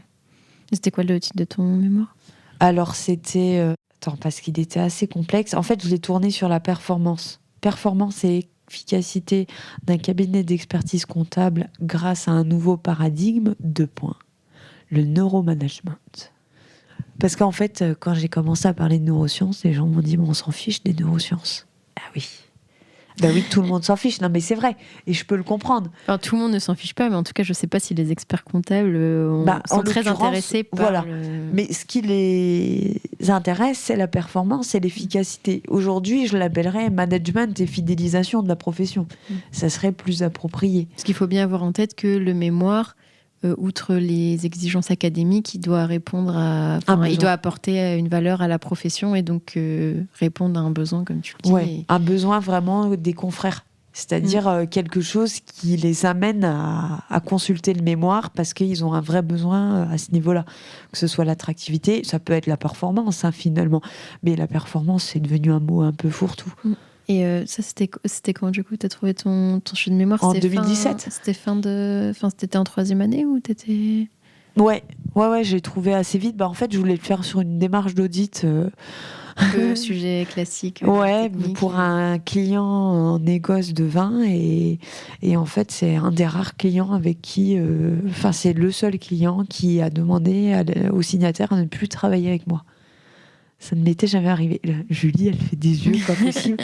C'était quoi le titre de ton mémoire ? Alors c'était... parce qu'il était assez complexe. En fait, je l'ai tourné sur la performance. Performance et efficacité d'un cabinet d'expertise comptable grâce à un nouveau paradigme, 2 points. Le neuromanagement. Parce qu'en fait, quand j'ai commencé à parler de neurosciences, les gens m'ont dit, on s'en fiche des neurosciences. Ah oui. Oui, tout le monde s'en fiche. Non, mais c'est vrai. Et je peux le comprendre. Enfin, tout le monde ne s'en fiche pas, mais en tout cas, je ne sais pas si les experts comptables sont très intéressés par... Voilà. Mais ce qui les intéresse, c'est la performance et l'efficacité. Aujourd'hui, je l'appellerais management et fidélisation de la profession. Ça serait plus approprié. Parce qu'il faut bien avoir en tête que le mémoire... outre les exigences académiques, il doit répondre il doit apporter une valeur à la profession et donc répondre à un besoin, comme tu le dis. Ouais, un besoin vraiment des confrères. C'est-à-dire quelque chose qui les amène à consulter le mémoire parce qu'ils ont un vrai besoin à ce niveau-là. Que ce soit l'attractivité, ça peut être la performance finalement. Mais la performance, c'est devenu un mot un peu fourre-tout. Et ça, c'était quand, du coup, tu as trouvé ton jeu de mémoire ? En 2017. C'était en 3e année ou t'étais... Ouais, j'ai trouvé assez vite. En fait, je voulais le faire sur une démarche d'audit. Un peu sujet classique. Pour un client en négoce de vin. Et en fait, c'est un des rares clients avec qui... c'est le seul client qui a demandé au signataire à ne plus travailler avec moi. Ça ne m'était jamais arrivé. Là, Julie, elle fait des yeux, pas possible.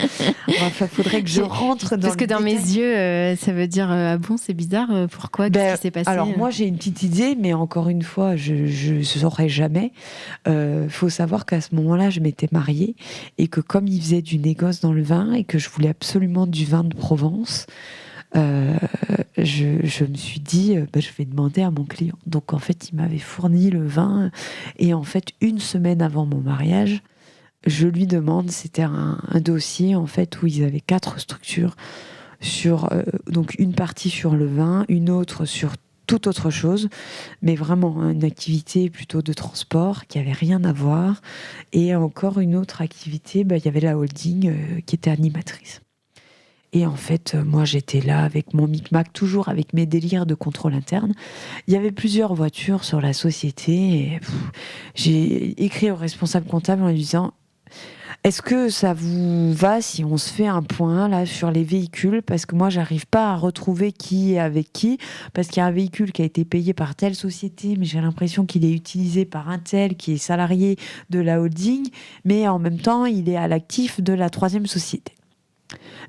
Enfin, faudrait que je rentre dans Parce que dans mes yeux, ça veut dire ah bon, c'est bizarre. Pourquoi? Qu'est-ce qui s'est passé? Alors moi, j'ai une petite idée, mais encore une fois, je ne saurais jamais. Faut savoir qu'à ce moment-là, je m'étais mariée et que comme il faisait du négoce dans le vin et que je voulais absolument du vin de Provence, je me suis dit, je vais demander à mon client. Donc en fait, il m'avait fourni le vin et en fait, une semaine avant mon mariage, je lui demande, c'était un dossier en fait où ils avaient 4 structures sur donc une partie sur le vin, une autre sur toute autre chose, mais vraiment une activité plutôt de transport qui avait rien à voir, et encore une autre activité, il y avait la holding qui était animatrice. Et en fait, moi, j'étais là avec mon micmac, toujours avec mes délires de contrôle interne. Il y avait plusieurs voitures sur la société. Et j'ai écrit au responsable comptable en lui disant: est-ce que ça vous va si on se fait un point là sur les véhicules? Parce que moi, j'arrive pas à retrouver qui est avec qui. Parce qu'il y a un véhicule qui a été payé par telle société, mais j'ai l'impression qu'il est utilisé par un tel qui est salarié de la holding, mais en même temps, il est à l'actif de la 3e société.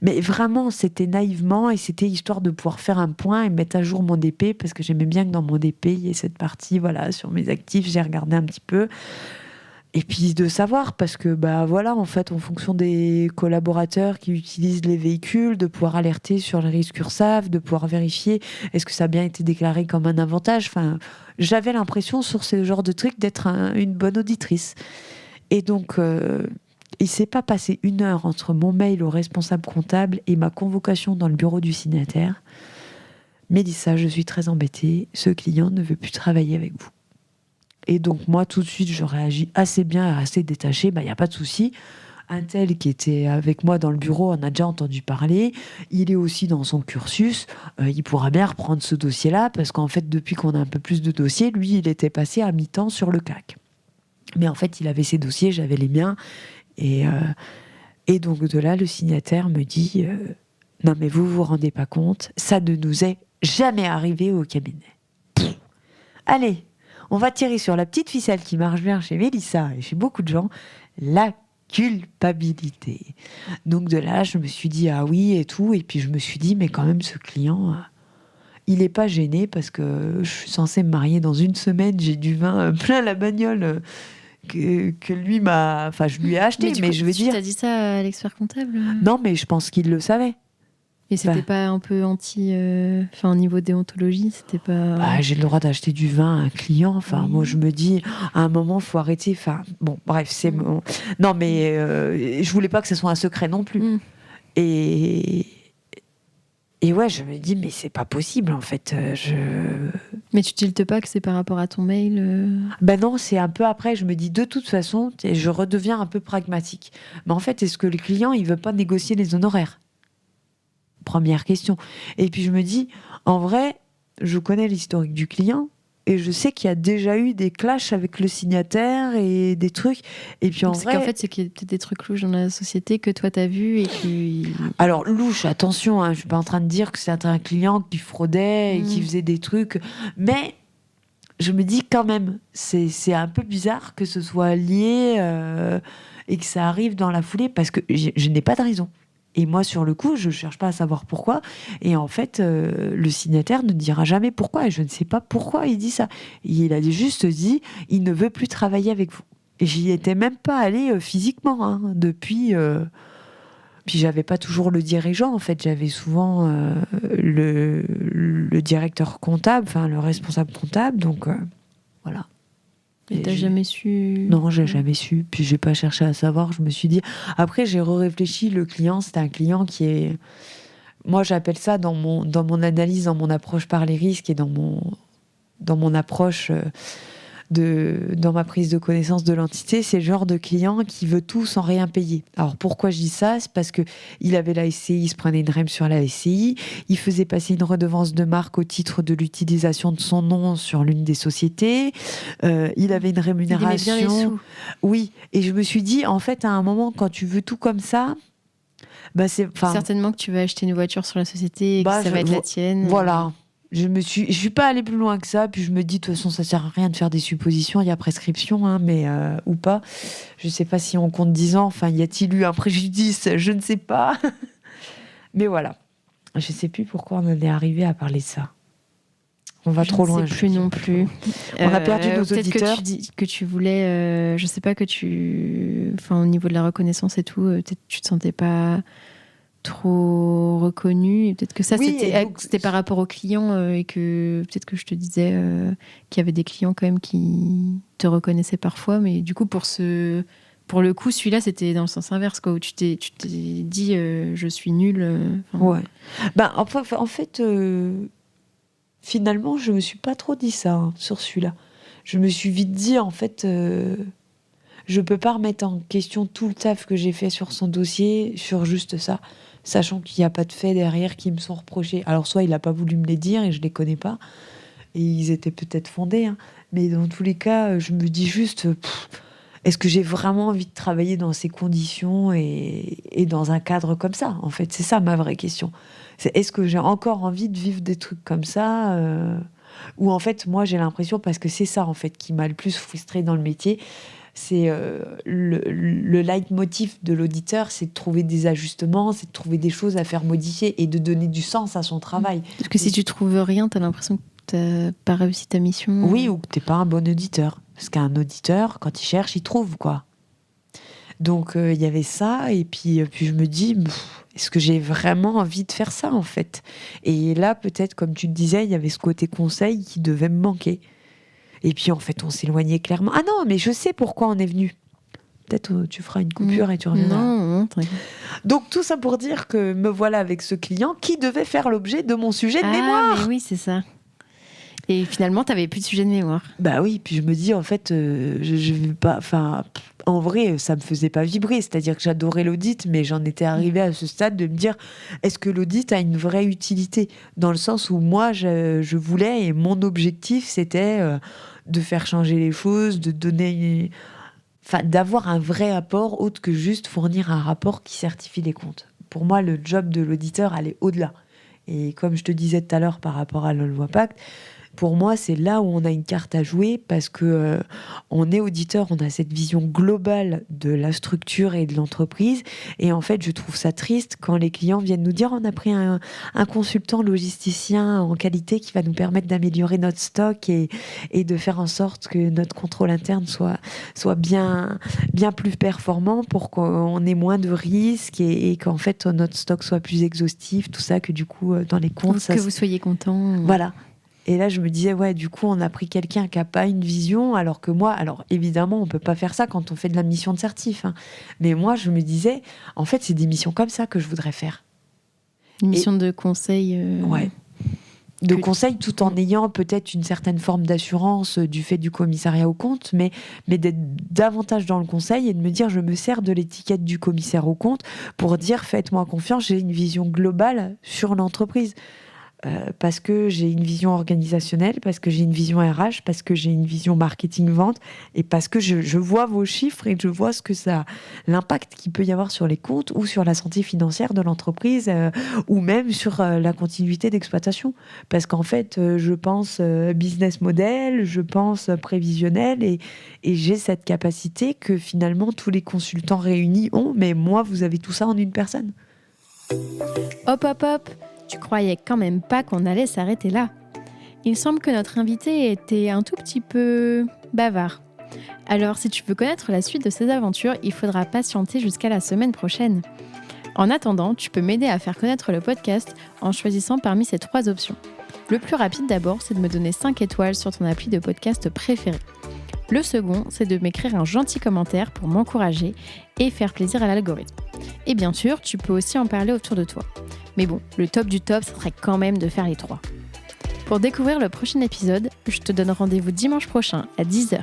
Mais vraiment, c'était naïvement et c'était histoire de pouvoir faire un point et mettre à jour mon DP, parce que j'aimais bien que dans mon DP, il y ait cette partie, voilà, sur mes actifs, j'ai regardé un petit peu. Et puis de savoir, parce que, voilà, en fait, en fonction des collaborateurs qui utilisent les véhicules, de pouvoir alerter sur les risques URSSAF, de pouvoir vérifier est-ce que ça a bien été déclaré comme un avantage. Enfin, j'avais l'impression, sur ce genre de trucs, d'être une bonne auditrice. Et donc... il ne s'est pas passé 1 heure entre mon mail au responsable comptable et ma convocation dans le bureau du signataire. Mélissa, je suis très embêtée. Ce client ne veut plus travailler avec vous. Et donc, moi, tout de suite, je réagis assez bien, assez détachée. Il n'y a pas de souci. Un tel qui était avec moi dans le bureau en a déjà entendu parler. Il est aussi dans son cursus. Il pourra bien reprendre ce dossier-là, parce qu'en fait, depuis qu'on a un peu plus de dossiers, lui, il était passé à mi-temps sur le CAC. Mais en fait, il avait ses dossiers, j'avais les miens. Et donc de là, le signataire me dit non mais vous vous rendez pas compte, ça ne nous est jamais arrivé au cabinet. Allez, on va tirer sur la petite ficelle qui marche bien chez Mélissa et chez beaucoup de gens, la culpabilité. Donc de là, je me suis dit ah oui et tout, et puis je me suis dit mais quand même ce client... il n'est pas gêné parce que je suis censée me marier dans 1 semaine, j'ai du vin plein la bagnole que lui m'a... Enfin, je lui ai acheté, mais je veux dire... Tu t'as dit ça à l'expert comptable? Non, mais je pense qu'il le savait. Et c'était pas un peu anti... Enfin, au niveau déontologie, c'était pas... j'ai le droit d'acheter du vin à un client. Enfin, oui. Moi, je me dis, à un moment, il faut arrêter. Enfin, bon, bref, c'est... Non, mais je voulais pas que ce soit un secret non plus. Et ouais, je me dis, mais c'est pas possible, en fait. Mais tu tiltes pas que c'est par rapport à ton mail Non, c'est un peu après. Je me dis, de toute façon, je redeviens un peu pragmatique. Mais en fait, est-ce que le client, il veut pas négocier les honoraires? Première question. Et puis, je me dis, en vrai, je connais l'historique du client. Et je sais qu'il y a déjà eu des clashs avec le signataire et des trucs. Et puis Parce qu'en fait, c'est qu'il y a peut-être des trucs louches dans la société que toi, t'as vu et que... Alors, louche, attention, je suis pas en train de dire que c'est un client qui fraudait et qui faisait des trucs. Mais je me dis quand même, c'est un peu bizarre que ce soit lié et que ça arrive dans la foulée, parce que je n'ai pas de raison. Et moi, sur le coup, je ne cherche pas à savoir pourquoi. Et en fait, le signataire ne dira jamais pourquoi. Et je ne sais pas pourquoi il dit ça. Il a juste dit, il ne veut plus travailler avec vous. Et j'y étais même pas allée physiquement, depuis... Puis j'avais pas toujours le dirigeant, en fait. J'avais souvent le directeur comptable, enfin le responsable comptable. Donc, voilà. Et t'as jamais su? Non, j'ai jamais su. Puis j'ai pas cherché à savoir. Je me suis dit. Après, j'ai réfléchi. Le client, c'est un client qui est. Moi, j'appelle ça dans mon analyse, dans mon approche par les risques et dans mon approche dans ma prise de connaissance de l'entité, c'est le genre de client qui veut tout sans rien payer. Alors pourquoi je dis ça? C'est parce que il avait la SCI, il se prenait une REM sur la SCI, il faisait passer une redevance de marque au titre de l'utilisation de son nom sur l'une des sociétés, il avait une rémunération. Il aimait bien les sous. Oui, et je me suis dit, en fait, à un moment, quand tu veux tout comme ça, certainement que tu vas acheter une voiture sur la société et que ça va être la tienne. Voilà. Je suis pas allée plus loin que ça, puis je me dis de toute façon ça sert à rien de faire des suppositions, il y a prescription, hein, mais ou pas. Je sais pas si on compte 10 ans, enfin y a-t-il eu un préjudice, je ne sais pas. Mais voilà, je sais plus pourquoi on en est arrivé à parler de ça. On va trop loin. Je ne sais plus non plus. On a perdu nos peut-être auditeurs. Que tu dis que tu voulais, je sais pas, enfin au niveau de la reconnaissance et tout, peut-être que tu te sentais pas trop reconnu, et peut-être que ça c'était par rapport aux clients, et que peut-être que je te disais qu'il y avait des clients quand même qui te reconnaissaient parfois, mais du coup pour le coup celui-là c'était dans le sens inverse, quoi, où tu t'es dit je suis nulle. Ouais. En fait finalement je me suis pas trop dit ça, hein, sur celui-là. Je me suis vite dit en fait je peux pas remettre en question tout le taf que j'ai fait sur son dossier sur juste ça, sachant qu'il n'y a pas de faits derrière qui me sont reprochés. Alors soit il n'a pas voulu me les dire et je les connais pas, et ils étaient peut-être fondés, hein, mais dans tous les cas, je me dis juste, est-ce que j'ai vraiment envie de travailler dans ces conditions et dans un cadre comme ça? En fait, c'est ça ma vraie question. C'est est-ce que j'ai encore envie de vivre des trucs comme ça ou en fait, moi j'ai l'impression, parce que c'est ça en fait qui m'a le plus frustrée dans le métier, c'est le leitmotiv de l'auditeur, c'est de trouver des ajustements, c'est de trouver des choses à faire modifier et de donner du sens à son travail. Parce que si tu trouves rien, t'as l'impression que t'as pas réussi ta mission. Oui, ou que t'es pas un bon auditeur. Parce qu'un auditeur, quand il cherche, il trouve, quoi. Donc il y avait ça, et puis je me dis, est-ce que j'ai vraiment envie de faire ça en fait? Et là, peut-être, comme tu le disais, il y avait ce côté conseil qui devait me manquer. Et puis en fait, on s'éloignait clairement. Ah non, mais je sais pourquoi on est venu. Peut-être tu feras une coupure et tu reviendras. Non, t'inquiète. Donc tout ça pour dire que me voilà avec ce client qui devait faire l'objet de mon sujet de mémoire. Mais oui, c'est ça. Et finalement, t'avais plus de sujet de mémoire. Bah oui, puis je me dis en fait, je vais pas. Enfin, en vrai, ça me faisait pas vibrer. C'est-à-dire que j'adorais l'audit, mais j'en étais arrivée à ce stade de me dire, est-ce que l'audit a une vraie utilité? Dans le sens où moi, je voulais, et mon objectif, c'était de faire changer les choses, de donner. Enfin, d'avoir un vrai apport autre que juste fournir un rapport qui certifie les comptes. Pour moi, le job de l'auditeur allait au-delà. Et comme je te disais tout à l'heure par rapport à la loi Pacte, pour moi, c'est là où on a une carte à jouer, parce que on est auditeur, on a cette vision globale de la structure et de l'entreprise. Et en fait, je trouve ça triste quand les clients viennent nous dire on a pris un consultant logisticien en qualité qui va nous permettre d'améliorer notre stock et de faire en sorte que notre contrôle interne soit bien plus performant pour qu'on ait moins de risques et qu'en fait notre stock soit plus exhaustif, tout ça, que du coup dans les comptes... Que vous soyez content. Voilà. Et là, je me disais, ouais, du coup, on a pris quelqu'un qui n'a pas une vision, alors que moi, alors évidemment, on peut pas faire ça quand on fait de la mission de certif, hein. Mais moi, je me disais, en fait, c'est des missions comme ça que je voudrais faire. Une mission de conseil. Ouais. De conseil, tout en ayant peut-être une certaine forme d'assurance du fait du commissariat aux comptes, mais d'être davantage dans le conseil et de me dire, je me sers de l'étiquette du commissaire aux comptes pour dire, faites-moi confiance, j'ai une vision globale sur l'entreprise. Parce que j'ai une vision organisationnelle, parce que j'ai une vision RH, parce que j'ai une vision marketing-vente, et parce que je vois vos chiffres et je vois ce que ça, l'impact qu'il peut y avoir sur les comptes ou sur la santé financière de l'entreprise, ou même sur la continuité d'exploitation. Parce qu'en fait, je pense business model, je pense prévisionnel, et j'ai cette capacité que finalement tous les consultants réunis ont, mais moi, vous avez tout ça en une personne. Hop, hop, hop! Tu croyais quand même pas qu'on allait s'arrêter là. Il semble que notre invité était un tout petit peu bavard. Alors, si tu veux connaître la suite de ses aventures, il faudra patienter jusqu'à la semaine prochaine. En attendant, tu peux m'aider à faire connaître le podcast en choisissant parmi ces 3 options. Le plus rapide d'abord, c'est de me donner 5 étoiles sur ton appli de podcast préféré. Le second, c'est de m'écrire un gentil commentaire pour m'encourager et faire plaisir à l'algorithme. Et bien sûr, tu peux aussi en parler autour de toi. Mais bon, le top du top, ça serait quand même de faire les 3. Pour découvrir le prochain épisode, je te donne rendez-vous dimanche prochain à 10h.